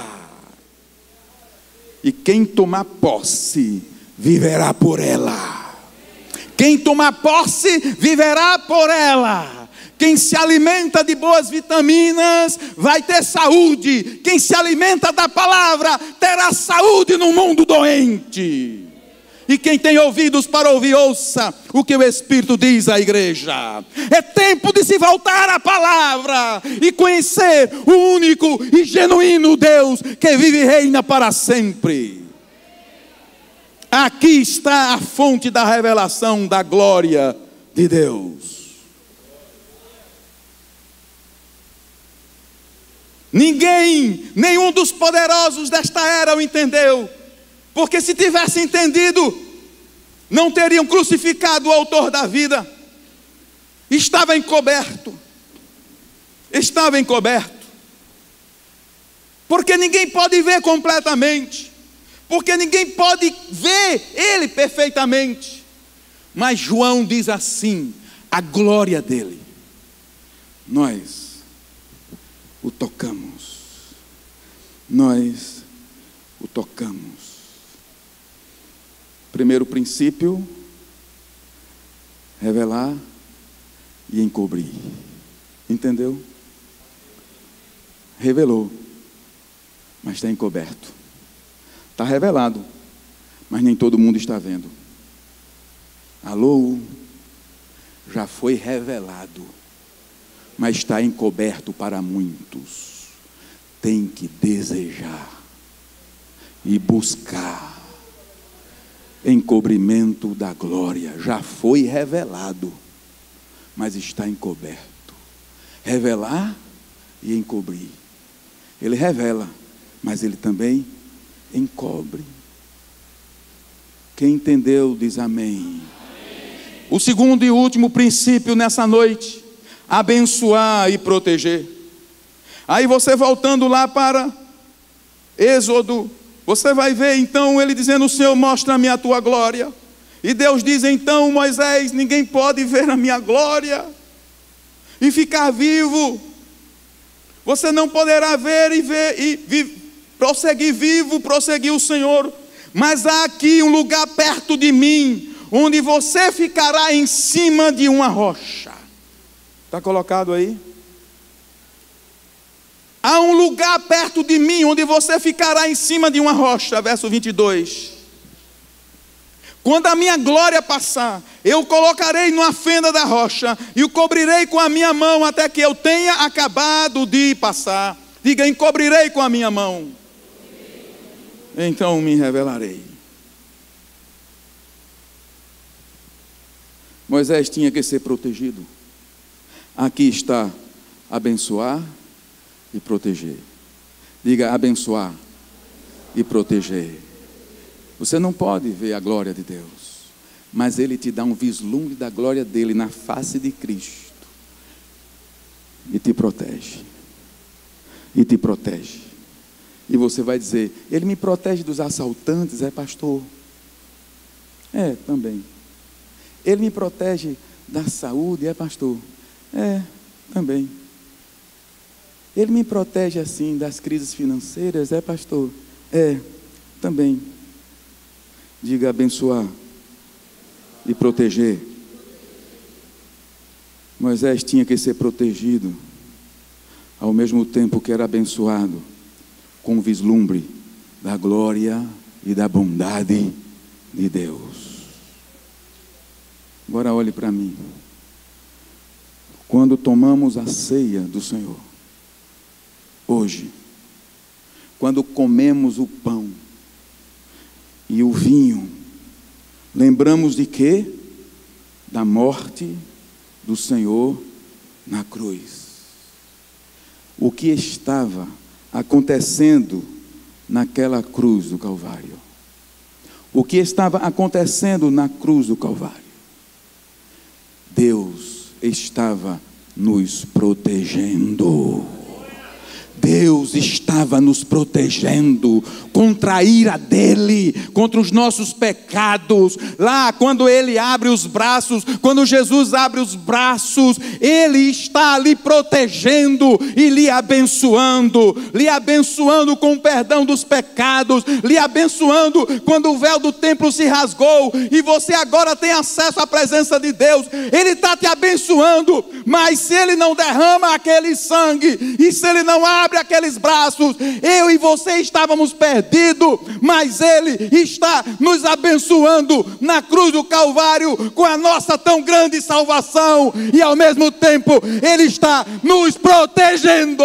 E quem tomar posse viverá por ela. Quem tomar posse viverá por ela. Quem se alimenta de boas vitaminas vai ter saúde. Quem se alimenta da palavra terá saúde no mundo doente. E quem tem ouvidos para ouvir, ouça o que o Espírito diz à igreja. É tempo de se voltar à palavra e conhecer o único e genuíno Deus que vive e reina para sempre. Aqui está a fonte da revelação da glória de Deus. Nenhum dos poderosos desta era o entendeu, porque se tivesse entendido, não teriam crucificado o autor da vida. Estava encoberto, porque ninguém pode ver completamente, porque ninguém pode ver ele perfeitamente. Mas João diz assim, a glória dele, nós o tocamos. Nós o tocamos. Primeiro princípio, revelar e encobrir. Entendeu? Revelou, mas está encoberto. Está revelado, mas nem todo mundo está vendo. Alô? Já foi revelado, mas está encoberto para muitos. tem que desejar e buscar encobrimento da glória. Já foi revelado, mas está encoberto. Revelar e encobrir. Ele revela, mas ele também encobre. Quem entendeu diz amém. O segundo e último princípio nessa noite: abençoar e proteger. Aí você voltando lá para Êxodo, você vai ver então ele dizendo: Senhor, mostra-me a tua glória. E Deus diz então: Moisés, ninguém pode ver a minha glória e ficar vivo. Você não poderá ver prosseguir vivo, prosseguir o Senhor. Mas há aqui um lugar perto de mim, onde você ficará em cima de uma rocha. Está colocado aí? Há um lugar perto de mim, onde você ficará em cima de uma rocha. Verso 22. Quando a minha glória passar, eu o colocarei numa fenda da rocha e o cobrirei com a minha mão até que eu tenha acabado de passar. Diga: encobrirei com a minha mão. Então me revelarei. Moisés tinha que ser protegido. Aqui está: abençoar e proteger. Diga: abençoar e proteger. Você não pode ver a glória de Deus, mas Ele te dá um vislumbre da glória dEle na face de Cristo. E te protege. E te protege. E você vai dizer: Ele me protege dos assaltantes, é pastor? É, também. Ele me protege da saúde, é pastor? É, também. Ele me protege assim das crises financeiras, é pastor? É, também. Diga: abençoar e proteger. Moisés tinha que ser protegido, ao mesmo tempo que era abençoado, com o vislumbre da glória e da bondade de Deus. Agora olhe para mim. Quando tomamos a ceia do Senhor, hoje, quando comemos o pão e o vinho, lembramos de quê? Da morte do Senhor na cruz. O que estava acontecendo naquela cruz do Calvário? O que estava acontecendo na cruz do Calvário? Deus estava nos protegendo. Deus estava nos protegendo contra a ira dele, contra os nossos pecados. Lá quando ele abre os braços, quando Jesus abre os braços, ele está lhe protegendo e lhe abençoando com o perdão dos pecados, lhe abençoando quando o véu do templo se rasgou e você agora tem acesso à presença de Deus. Ele está te abençoando, mas se ele não derrama aquele sangue e se ele não abre aqueles braços, eu e você estávamos perdidos, mas ele está nos abençoando na cruz do Calvário com a nossa tão grande salvação, e ao mesmo tempo ele está nos protegendo.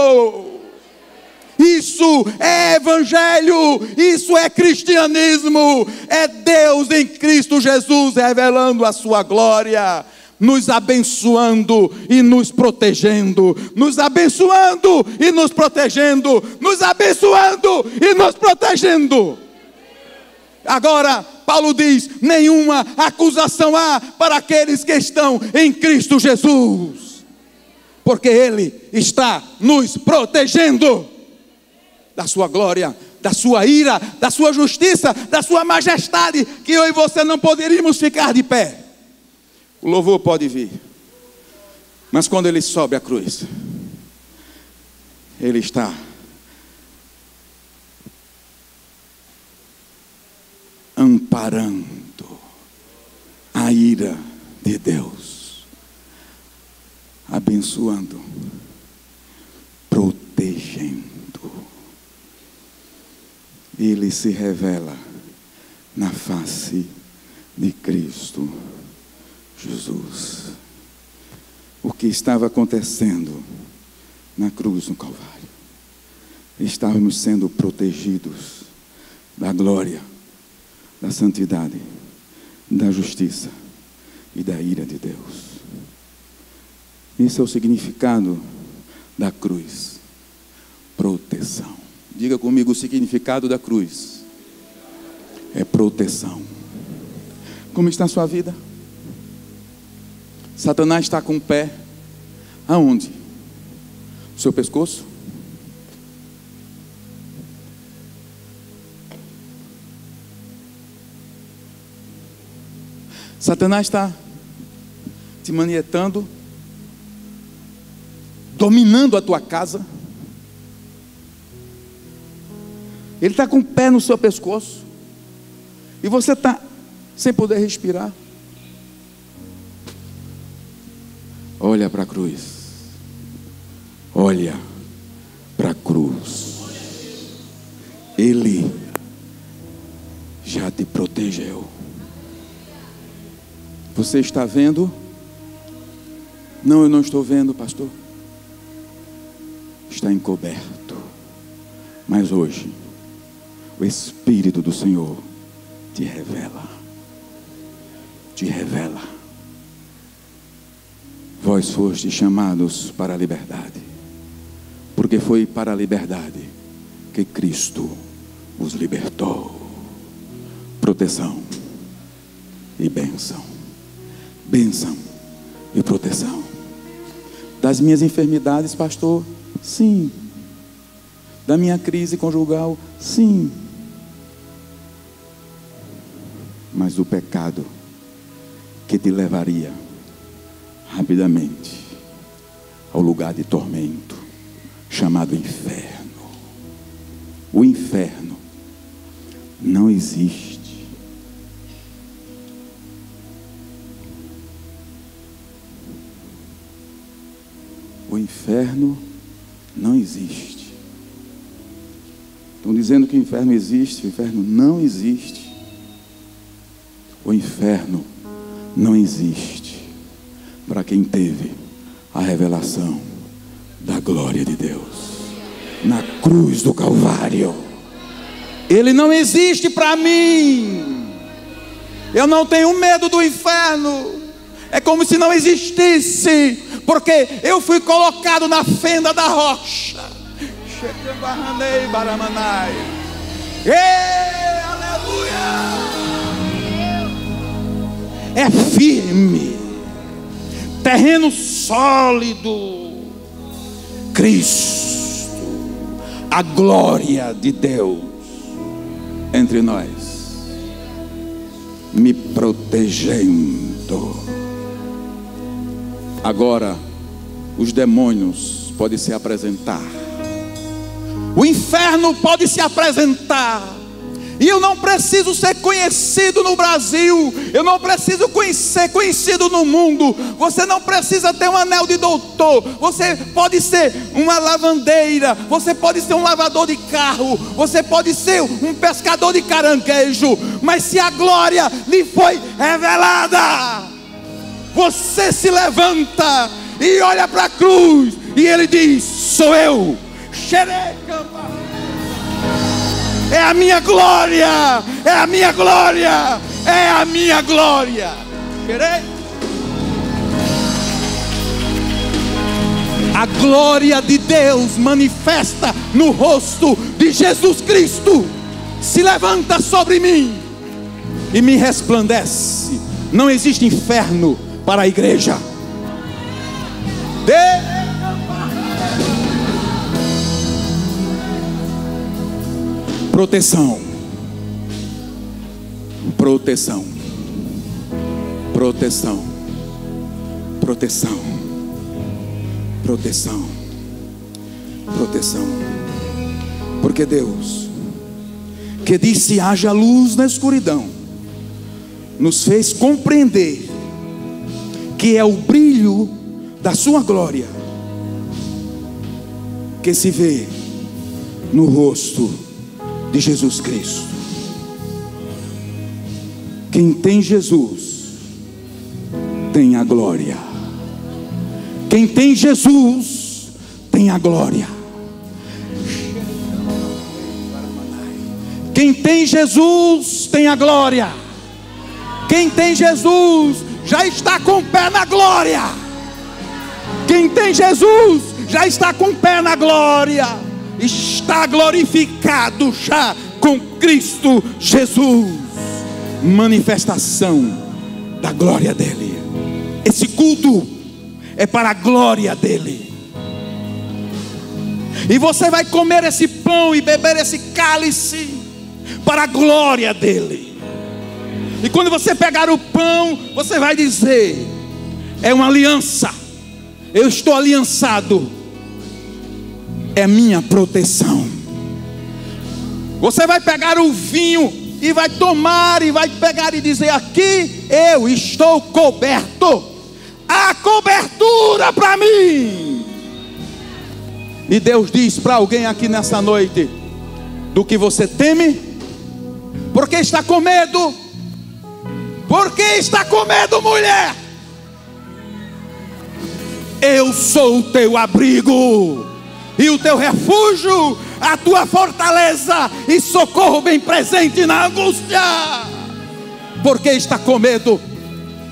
Isso é evangelho, isso é cristianismo, é Deus em Cristo Jesus revelando a sua glória, nos abençoando e nos protegendo, nos abençoando e nos protegendo, nos abençoando e nos protegendo. Agora, Paulo diz: nenhuma acusação há para aqueles que estão em Cristo Jesus, porque Ele está nos protegendo da sua glória, da sua ira, da sua justiça, da sua majestade, que eu e você não poderíamos ficar de pé. O louvor pode vir, mas quando ele sobe a cruz, ele está amparando a ira de Deus, abençoando, protegendo. Ele se revela na face de Cristo Jesus. O que estava acontecendo na cruz do Calvário estávamos sendo protegidos da glória, da santidade, da justiça e da ira de Deus. Esse é o significado da cruz. Proteção. Diga comigo, o significado da cruz é proteção. Como está a sua vida? Satanás está com o pé aonde? No seu pescoço? Satanás está te manietando, dominando a tua casa. Ele está com o pé no seu pescoço e você está sem poder respirar. Olha para a cruz. Olha para a cruz. Ele já te protegeu. Você está vendo? Não, eu não estou vendo, pastor. Está encoberto. Mas hoje, o Espírito do Senhor te revela. Te revela. Vós fostes chamados para a liberdade, porque foi para a liberdade que Cristo os libertou. Proteção e bênção. Bênção e proteção. Das minhas enfermidades, pastor? Sim. Da minha crise conjugal? Sim. Mas do pecado que te levaria rapidamente ao lugar de tormento chamado inferno. O inferno não existe. O inferno não existe. Estão dizendo que o inferno existe. O inferno não existe. O inferno não existe para quem teve a revelação da glória de Deus na cruz do Calvário. Ele não existe para mim. Eu não tenho medo do inferno. É como se não existisse, porque eu fui colocado na fenda da rocha. Aleluia! É firme, terreno sólido. Cristo, a glória de Deus entre nós, me protegendo. Agora os demônios podem se apresentar, o inferno pode se apresentar. E eu não preciso ser conhecido no Brasil, eu não preciso ser conhecido no mundo. Você não precisa ter um anel de doutor. Você pode ser uma lavandeira, você pode ser um lavador de carro, você pode ser um pescador de caranguejo. Mas se a glória lhe foi revelada, você se levanta e olha para a cruz e ele diz: sou eu. Xerecamba. É a minha glória, é a minha glória, é a minha glória. A glória de Deus manifesta no rosto de Jesus Cristo se levanta sobre mim e me resplandece. Não existe inferno para a igreja. Proteção, proteção, proteção, proteção, proteção, proteção. Porque Deus, que disse haja luz na escuridão, nos fez compreender que é o brilho da sua glória que se vê no rosto de Jesus Cristo. Quem tem Jesus tem a glória. Quem tem Jesus tem a glória. Quem tem Jesus tem a glória. Quem tem Jesus já está com o pé na glória. Quem tem Jesus já está com o pé na glória. Está glorificado já com Cristo Jesus. Manifestação da glória dele. Esse culto é para a glória dele. E você vai comer esse pão e beber esse cálice para a glória dele. E quando você pegar o pão, você vai dizer: é uma aliança, eu estou aliançado, é minha proteção. Você vai pegar o vinho e vai tomar e vai pegar e dizer: aqui eu estou coberto, há cobertura para mim. E Deus diz para alguém aqui nessa noite: do que você teme? Porque está com medo? Porque está com medo, mulher? Eu sou o teu abrigo e o teu refúgio, a tua fortaleza e socorro bem presente na angústia. Porque está com medo?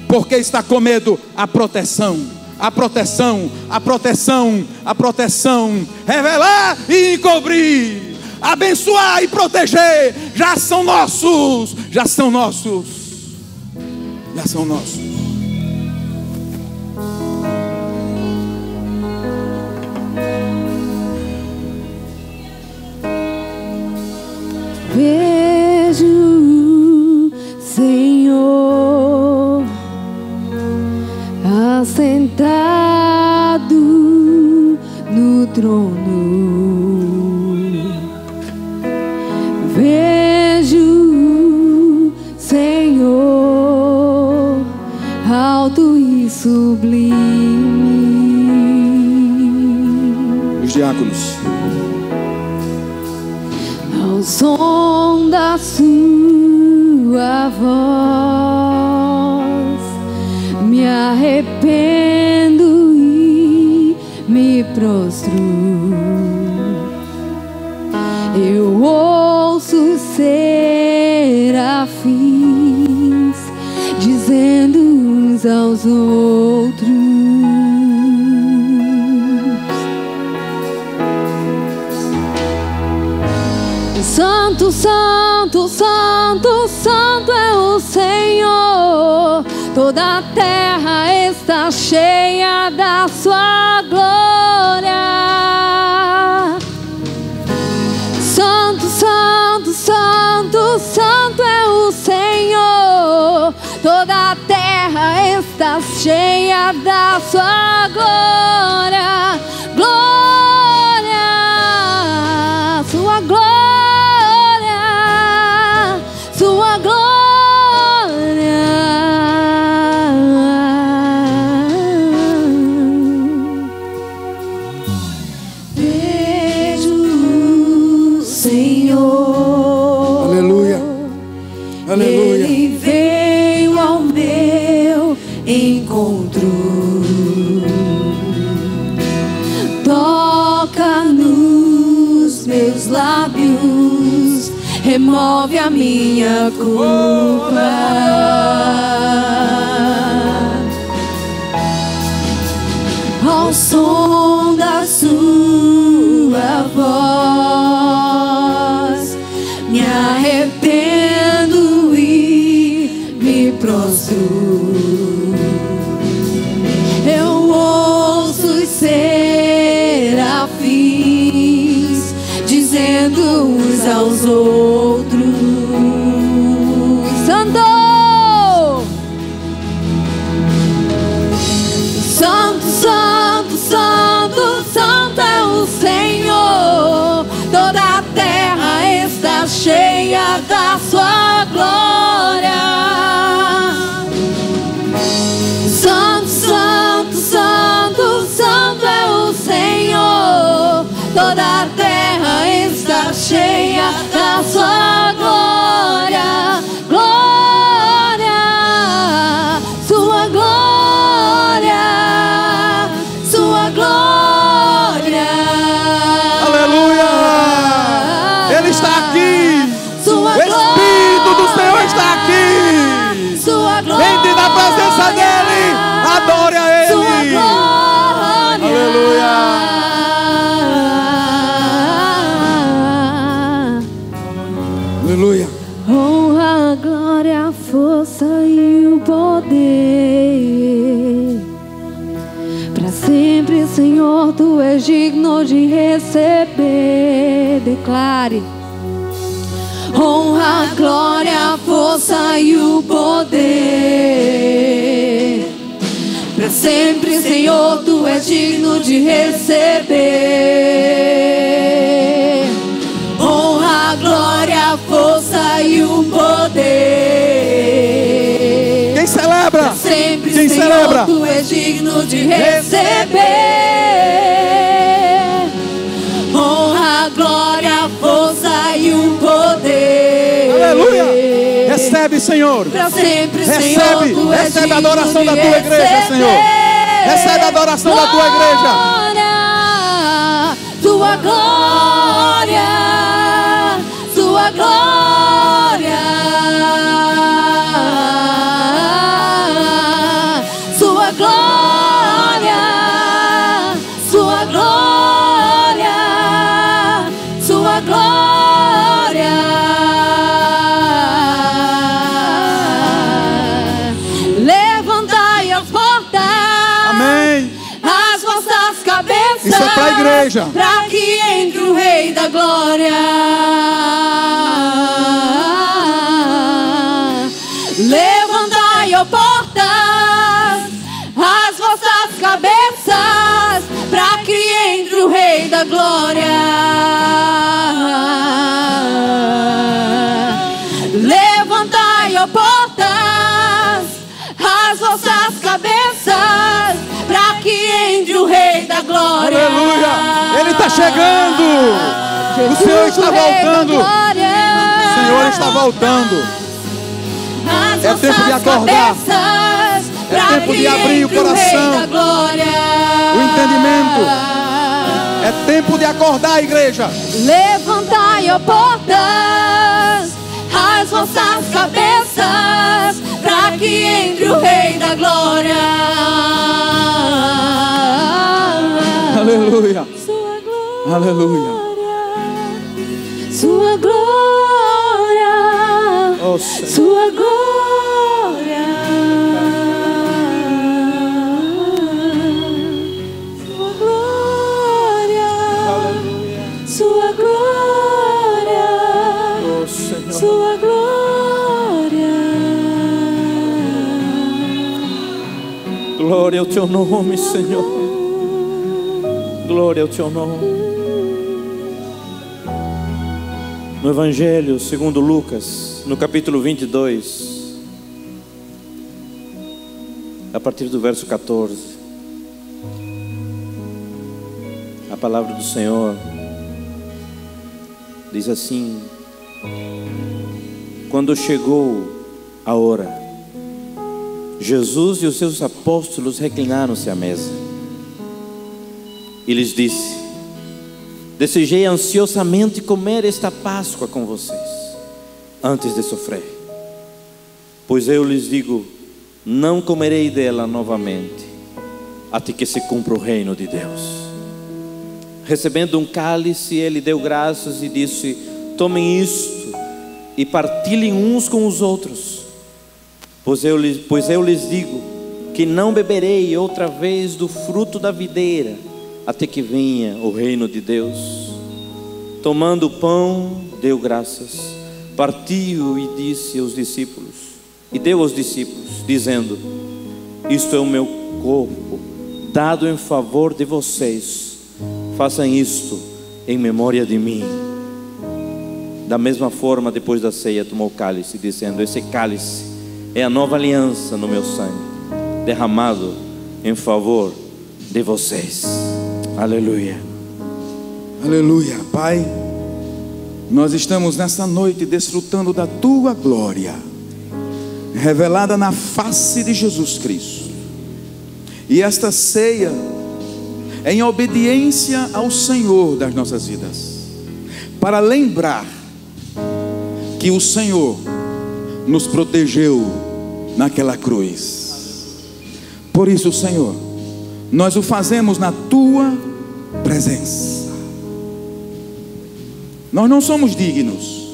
Porque está com medo? A proteção, a proteção, a proteção, a proteção, revelar e encobrir, abençoar e proteger, já são nossos, já são nossos, já são nossos. Vejo, Senhor, assentado no trono. Vejo, Senhor, alto e sublime. Os diáconos. Ao som da sua voz, me arrependo e me prostro. Eu ouço os serafins dizendo uns aos outros: Santo, Santo, Santo, Santo é o Senhor. Toda a terra está cheia da sua glória. Santo, Santo, Santo, Santo é o Senhor. Toda a terra está cheia da sua glória. Glória, sua glória. Sua glória. Vejo o Senhor. Aleluia. Aleluia. Ele veio ao meu encontro. Toca nos meus lábios, remove a minha culpa. Ao som da sua voz, me arrependo e me prostro. Eu ouço os serafins dizendo uns aos outros: Santo, Santo, Santo, Santo, Santo é o Senhor. Toda a terra está cheia da sua glória. Santo, Santo, Santo, Santo é o Senhor. Toda a terra está cheia da sua glória. Glória, sua glória, sua glória. Aleluia. Ele está aqui. Sua O Espírito do Senhor está aqui. Sua glória. Entre na presença dEle. Adore a Ele. Sua glória. Aleluia. Aleluia. Honra, glória, força e o poder. Para sempre, Senhor, Tu és digno de receber. Declare. Honra, glória, força e o poder. Para sempre, Senhor, Tu és digno de receber. Honra, glória, força e o poder. Quem celebra? Pra sempre, Quem Senhor, celebra? Tu és digno de receber. Honra, glória, força e o poder. Aleluia. Recebe, Senhor. Pra sempre, Recebe, Senhor, Tu és recebe a digno adoração de da Tua igreja, receber. Senhor. Recebe a adoração da Tua igreja. Tua glória, Tua glória, Sua glória, Sua glória, Sua glória. Levantai as portas. Amém. As vossas cabeças. Isso é para a igreja. Para que entre o Rei da Glória. Levantai, ó portas, as vossas cabeças, para que entre o Rei da Glória. Levantai, ó portas, as vossas cabeças, para que entre o Rei da Glória. Aleluia. Ele está chegando. O Senhor está voltando. O Senhor está voltando. É tempo de acordar. É tempo de abrir o coração, o entendimento. É tempo de acordar, igreja. Levantai, ó portas, as vossas cabeças, para que entre o Rei da Glória. Aleluia. Sua glória. Aleluia. Sua glória. Oh, Senhor. Sua glória. Sua glória. Sua glória. Oh, Senhor. Sua glória. Glória ao Teu nome, Senhor. Glória ao Teu nome. No Evangelho segundo Lucas, no capítulo 22, a partir do verso 14, a palavra do Senhor diz assim: quando chegou a hora, Jesus e os seus apóstolos reclinaram-se à mesa e lhes disse: desejei ansiosamente comer esta Páscoa com vocês, antes de sofrer. Pois eu lhes digo, não comerei dela novamente, até que se cumpra o reino de Deus. Recebendo um cálice, ele deu graças e disse: tomem isto e partilhem uns com os outros. Pois eu lhes digo, que não beberei outra vez do fruto da videira, até que venha o reino de Deus. Tomando o pão, deu graças, partiu e disse aos discípulos, e deu aos discípulos, dizendo: isto é o meu corpo, dado em favor de vocês, façam isto em memória de mim. Da mesma forma, depois da ceia, tomou o cálice, dizendo: esse cálice é a nova aliança no meu sangue, derramado em favor de vocês. Aleluia. Aleluia. Pai, nós estamos nessa noite desfrutando da Tua glória, revelada na face de Jesus Cristo. E esta ceia é em obediência ao Senhor das nossas vidas, para lembrar que o Senhor nos protegeu naquela cruz. Por isso, Senhor, nós o fazemos na tua presença. Nós não somos dignos,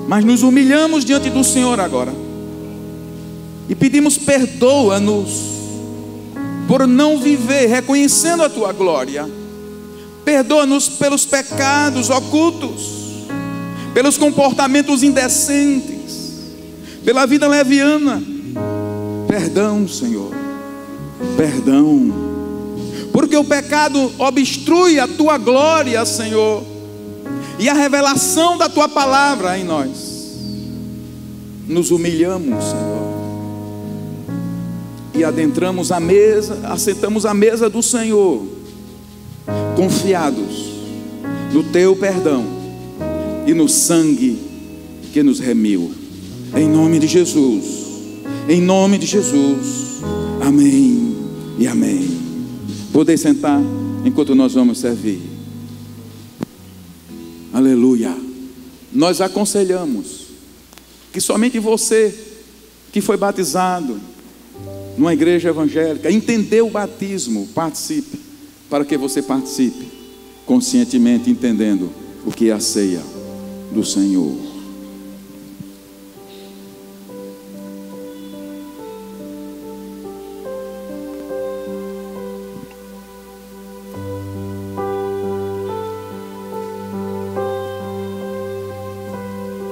mas nos humilhamos diante do Senhor agora e pedimos: perdoa-nos por não viver reconhecendo a tua glória. Perdoa-nos pelos pecados ocultos, pelos comportamentos indecentes, pela vida leviana. Perdão, Senhor, perdão, porque o pecado obstrui a tua glória, Senhor, e a revelação da tua palavra em nós. Nos humilhamos, Senhor, e adentramos a mesa, assentamos à mesa do Senhor, confiados no teu perdão e no sangue que nos remiu. Em nome de Jesus, em nome de Jesus, amém e amém. Podem sentar enquanto nós vamos servir. Aleluia. Nós aconselhamos que somente você que foi batizado numa igreja evangélica, entendeu o batismo, participe, para que você participe conscientemente, entendendo o que é a ceia do Senhor.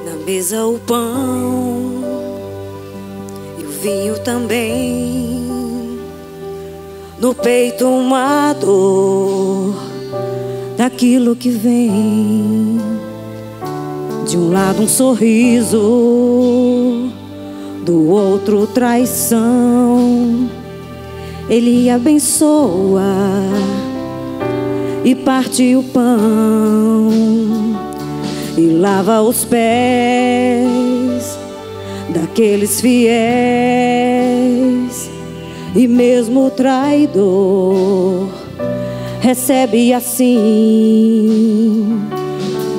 Na mesa o pão e o vinho também, no peito uma dor daquilo que vem. De um lado um sorriso, do outro traição. Ele abençoa e parte o pão e lava os pés daqueles fiéis. E mesmo o traidor recebe assim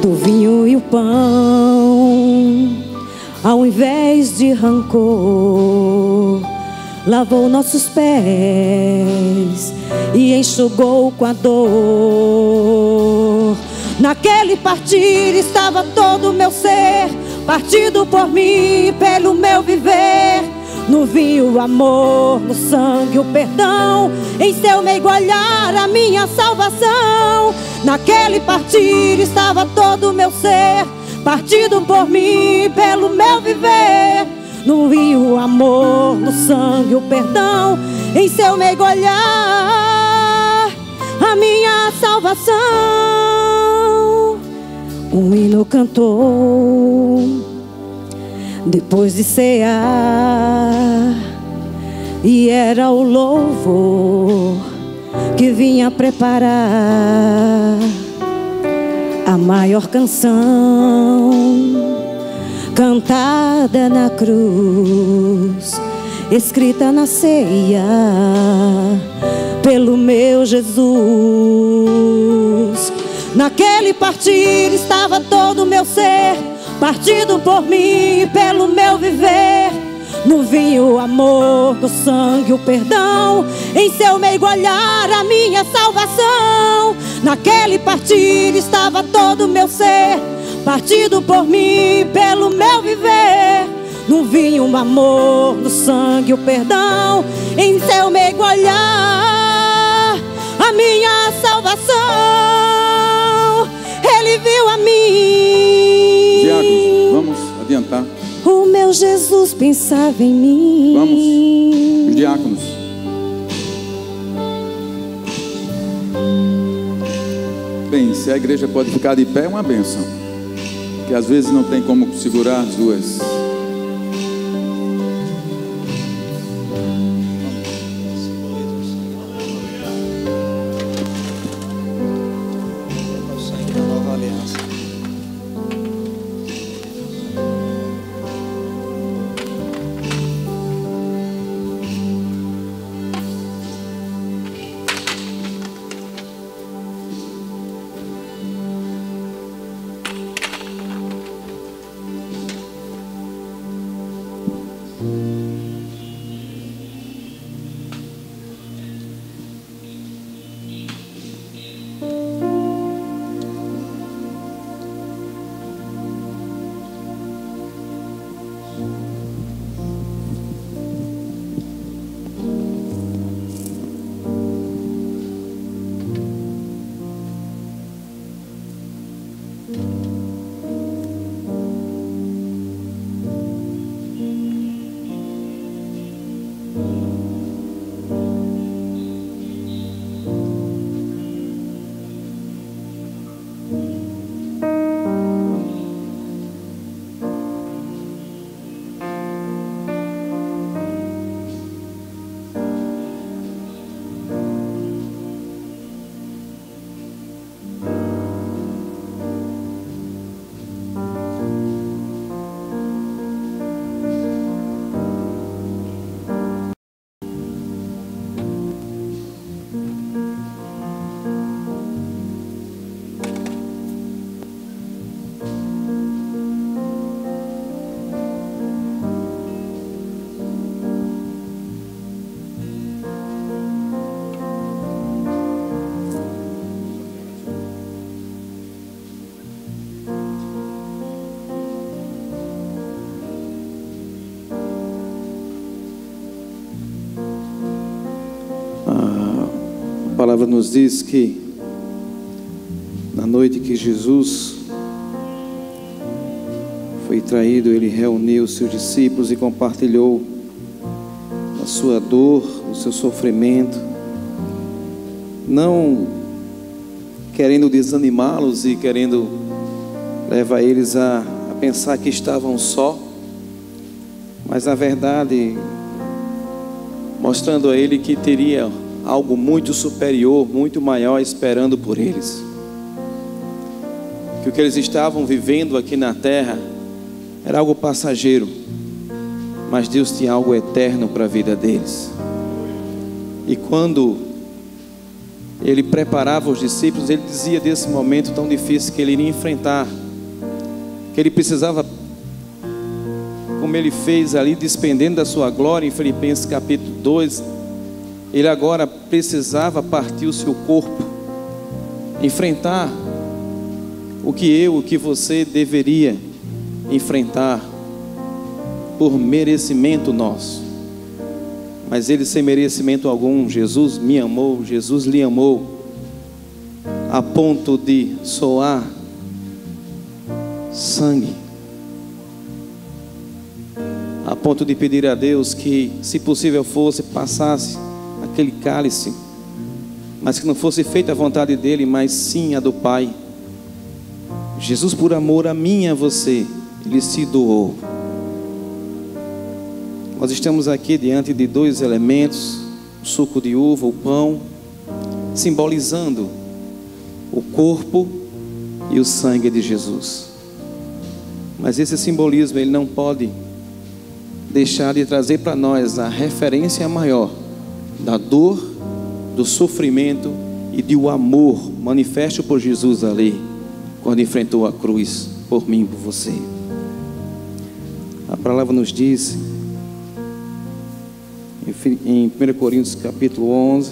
do vinho e o pão. Ao invés de rancor, lavou nossos pés e enxugou com a dor. Naquele partir estava todo o meu ser, partido por mim, pelo meu viver. No vinho o amor, no sangue o perdão, em seu meigo olhar a minha salvação. Naquele partir estava todo o meu ser, partido por mim, pelo meu viver. No vinho o amor, no sangue o perdão, em seu meigo olhar a minha salvação. Um hino cantou depois de cear, e era o louvor que vinha preparar a maior canção cantada na cruz, escrita na ceia pelo meu Jesus. Naquele partir estava todo o meu ser, partido por mim pelo meu viver. No vinho o amor, no sangue o perdão, em seu meigo olhar a minha salvação. Naquele partir estava todo o meu ser, partido por mim pelo meu viver. No vinho o amor, no sangue o perdão, em seu meigo olhar a minha salvação. Ele viu a mim. Diáconos, vamos adiantar. O meu Jesus pensava em mim. Vamos, os diáconos. Bem, se a igreja pode ficar de pé é uma bênção, que às vezes não tem como segurar as duas. palavra nos diz que na noite que Jesus foi traído, ele reuniu os seus discípulos e compartilhou a sua dor, o seu sofrimento, não querendo desanimá-los e querendo levar eles a pensar que estavam só, mas na verdade mostrando a ele que teria algo muito superior, muito maior esperando por eles, que o que eles estavam vivendo aqui na terra era algo passageiro, mas Deus tinha algo eterno para a vida deles. E quando ele preparava os discípulos, ele dizia desse momento tão difícil que ele iria enfrentar, que ele precisava, como ele fez ali, despendendo da sua glória em Filipenses capítulo 2, ele agora precisava partir o seu corpo, enfrentar o que você deveria enfrentar por merecimento nosso. Mas ele sem merecimento algum, Jesus me amou, Jesus lhe amou, a ponto de soar sangue, a ponto de pedir a Deus que, se possível fosse, passasse aquele cálice, mas que não fosse feita a vontade dele, mas sim a do Pai. Jesus, por amor a mim e a você, ele se doou. Nós estamos aqui diante de dois elementos, o suco de uva, o pão, simbolizando o corpo e o sangue de Jesus. Mas esse simbolismo, ele não pode deixar de trazer para nós a referência maior da dor, do sofrimento e do amor manifesto por Jesus ali, quando enfrentou a cruz por mim e por você. A palavra nos diz em 1 Coríntios capítulo 11,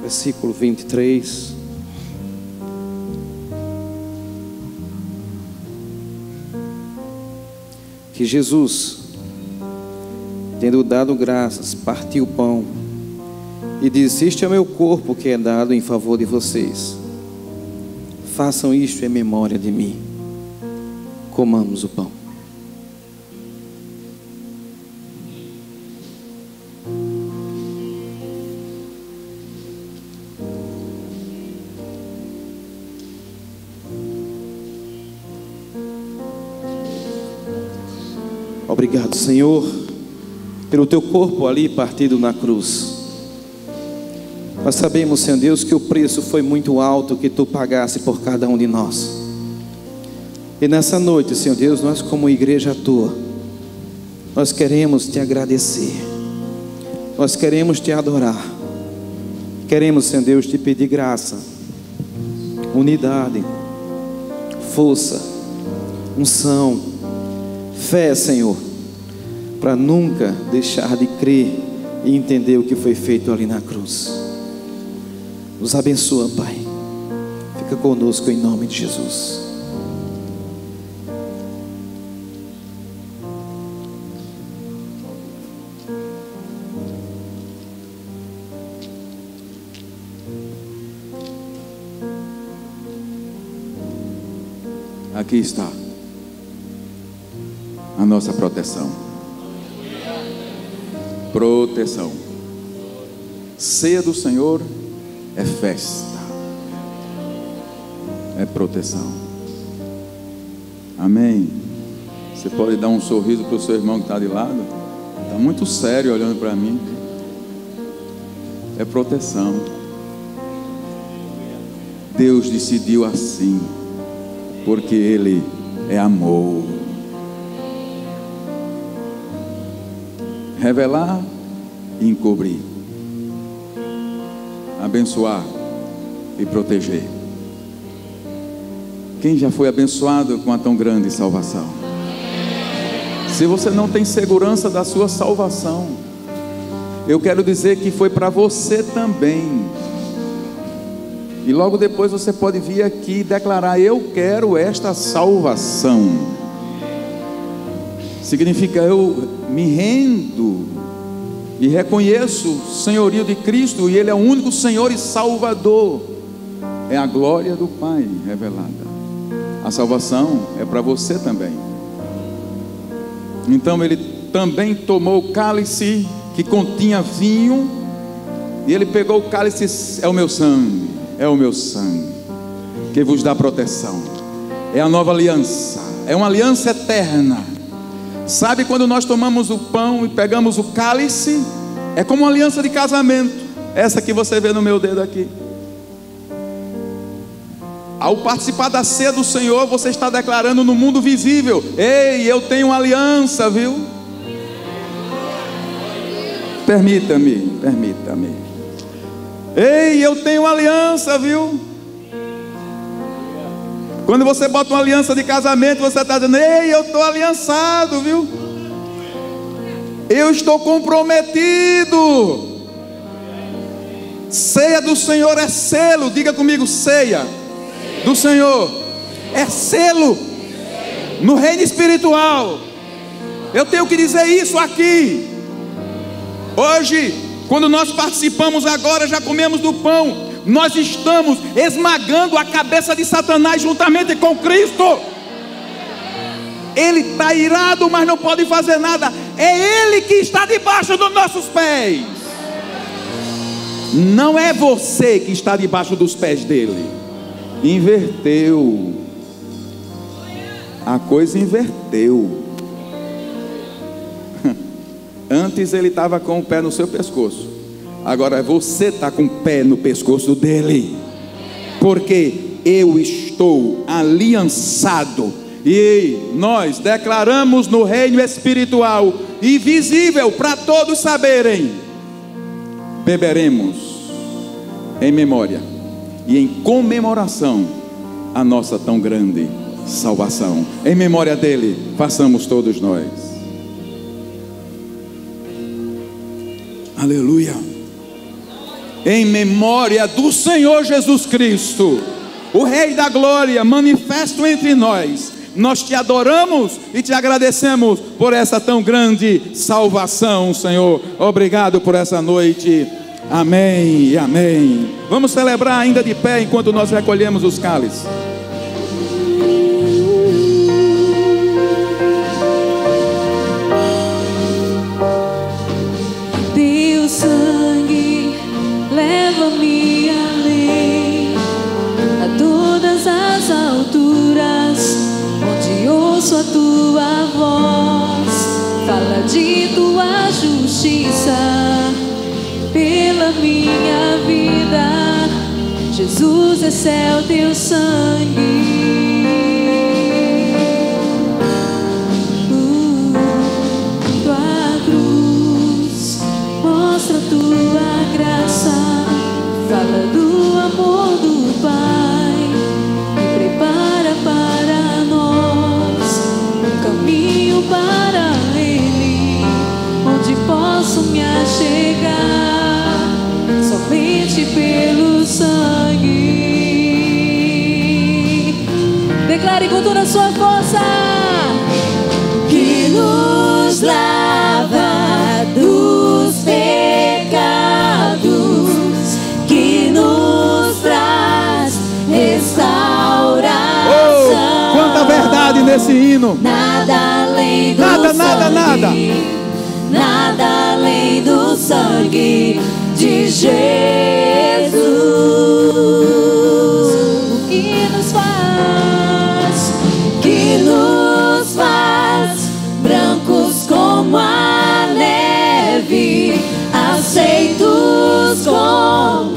versículo 23, que Jesus, tendo dado graças, partiu o pão e disse: este é o meu corpo que é dado em favor de vocês, façam isto em memória de mim. Comamos o pão. Obrigado, Senhor, pelo teu corpo ali partido na cruz. Nós sabemos, Senhor Deus, que o preço foi muito alto que tu pagaste por cada um de nós. E nessa noite, Senhor Deus, nós como igreja tua, nós queremos te agradecer, nós queremos te adorar, queremos, Senhor Deus, te pedir graça, unidade, força, unção, fé, Senhor, para nunca deixar de crer e entender o que foi feito ali na cruz. Nos abençoa, Pai. Fica conosco em nome de Jesus. Aqui está a nossa proteção. Proteção. Ceia do Senhor é festa, é proteção. Amém. Você pode dar um sorriso para o seu irmão que está de lado? Está muito sério olhando para mim. É proteção. Deus decidiu assim, porque Ele é amor. Revelar e encobrir, abençoar e proteger. Quem já foi abençoado com a tão grande salvação? Se você não tem segurança da sua salvação, eu quero dizer que foi para você também. E logo depois você pode vir aqui e declarar: eu quero esta salvação. Significa eu me rendo e reconheço o senhorio de Cristo, e Ele é o único Senhor e Salvador, é a glória do Pai revelada. A salvação é para você também. Então Ele também tomou o cálice que continha vinho, e Ele pegou o cálice: é o meu sangue, é o meu sangue, que vos dá proteção. É a nova aliança, é uma aliança eterna. Sabe quando nós tomamos o pão e pegamos o cálice? É como uma aliança de casamento, essa que você vê no meu dedo aqui. Ao participar da ceia do Senhor, você está declarando no mundo visível: ei, eu tenho uma aliança, viu? Permita-me. Ei, eu tenho uma aliança, viu? Quando você bota uma aliança de casamento, você está dizendo: ei, eu estou aliançado, viu? Eu estou comprometido. Ceia do Senhor é selo. Diga comigo: ceia do Senhor é selo no reino espiritual. Eu tenho que dizer isso aqui. Hoje, quando nós participamos agora, já comemos do pão, nós estamos esmagando a cabeça de Satanás juntamente com Cristo. Ele está irado, mas não pode fazer nada. É Ele que está debaixo dos nossos pés. Não é você que está debaixo dos pés dele. Inverteu. A coisa inverteu. Antes ele estava com o pé no seu pescoço, agora você está com o pé no pescoço dele, porque eu estou aliançado. E nós declaramos no reino espiritual e visível para todos saberem: beberemos em memória e em comemoração a nossa tão grande salvação. Em memória dele, façamos todos nós. Aleluia. Em memória do Senhor Jesus Cristo, o Rei da Glória, manifesto entre nós, nós te adoramos e te agradecemos por essa tão grande salvação, Senhor. Obrigado por essa noite. Amém e amém. Vamos celebrar ainda de pé enquanto nós recolhemos os cálices. Teu sangue leva-me além, a todas as alturas, onde ouço a tua voz, fala de tua justiça pela minha vida. Jesus, esse é o teu sangue. Tua cruz mostra tua graça, fala do amor do Pai, me prepara para nós um caminho para Ele, onde posso me achegar somente pelo sangue. Declare com toda a sua força: que nos lava dos pecados, que nos traz restauração. Oh, quanta verdade nesse hino! Nada além do Nada, nada, sangue, nada. nada além do sangue de Jesus. O que nos faz brancos como a neve, aceitos como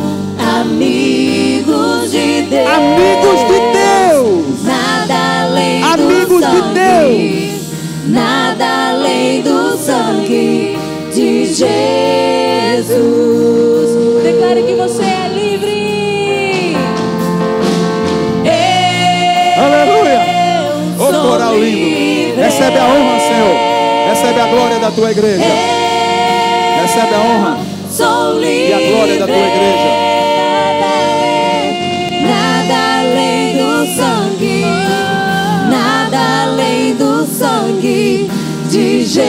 amigos de Deus. Amigos de Deus. Nada além Amigos do de sangue, Deus. nada além do sangue de Jesus. Declare que você é livre. Aleluia. Ô coral lindo. Recebe a honra, Senhor. Recebe a glória da tua igreja. Recebe a honra Sou livre e a glória da tua igreja. Nada além do sangue, nada além do sangue de Jesus.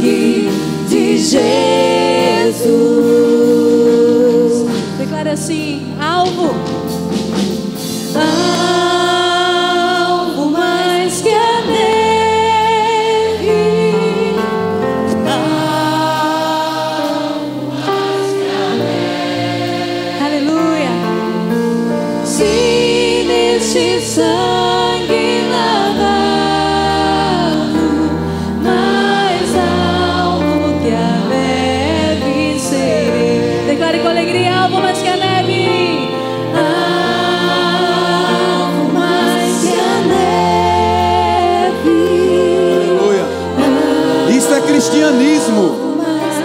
sangue de Jesus. Declara assim: alvo, alvo mais que a neve, alvo mais que a neve. Aleluia. Se neste sangue lavado, mais alvo que a neve serei. Declare com alegria: alvo mais que a neve. Alvo mais que a neve. Aleluia. Isso é cristianismo.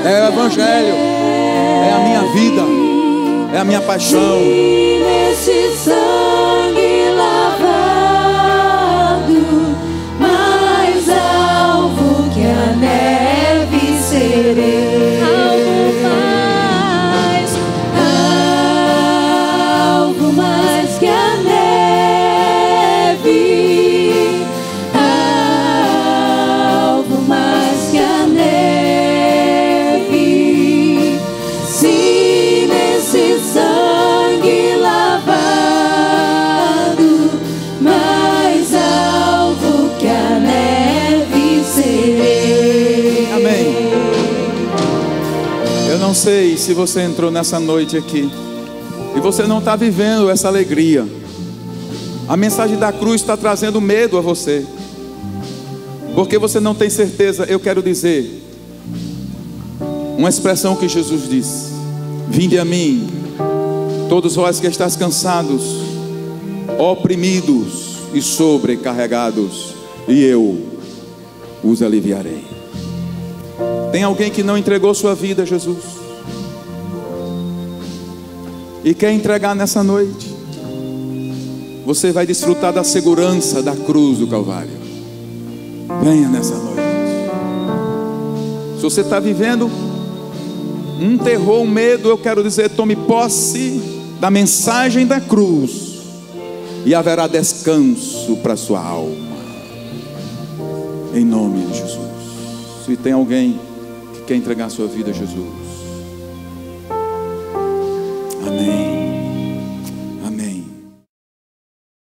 É o evangelho. É a minha vida. É a minha paixão. E nesse sangue lavado, mais alvo que a neve serei. Alvo mais que a neve, alvo mais que a neve. Se nesse sangue lavado, mais alvo que a neve serei. Amém. Eu não sei se você entrou nessa noite aqui e você não está vivendo essa alegria. A mensagem da cruz está trazendo medo a você, porque você não tem certeza. Eu quero dizer uma expressão que Jesus disse: vinde a mim, todos vós que estáis cansados, oprimidos e sobrecarregados, e eu os aliviarei. Tem alguém que não entregou sua vida a Jesus e quer entregar nessa noite? Você vai desfrutar da segurança da cruz do Calvário. Venha nessa noite. Se você está vivendo um terror, um medo, eu quero dizer: tome posse da mensagem da cruz e haverá descanso para a sua alma, em nome de Jesus. Se tem alguém que quer entregar sua vida a Jesus, amém.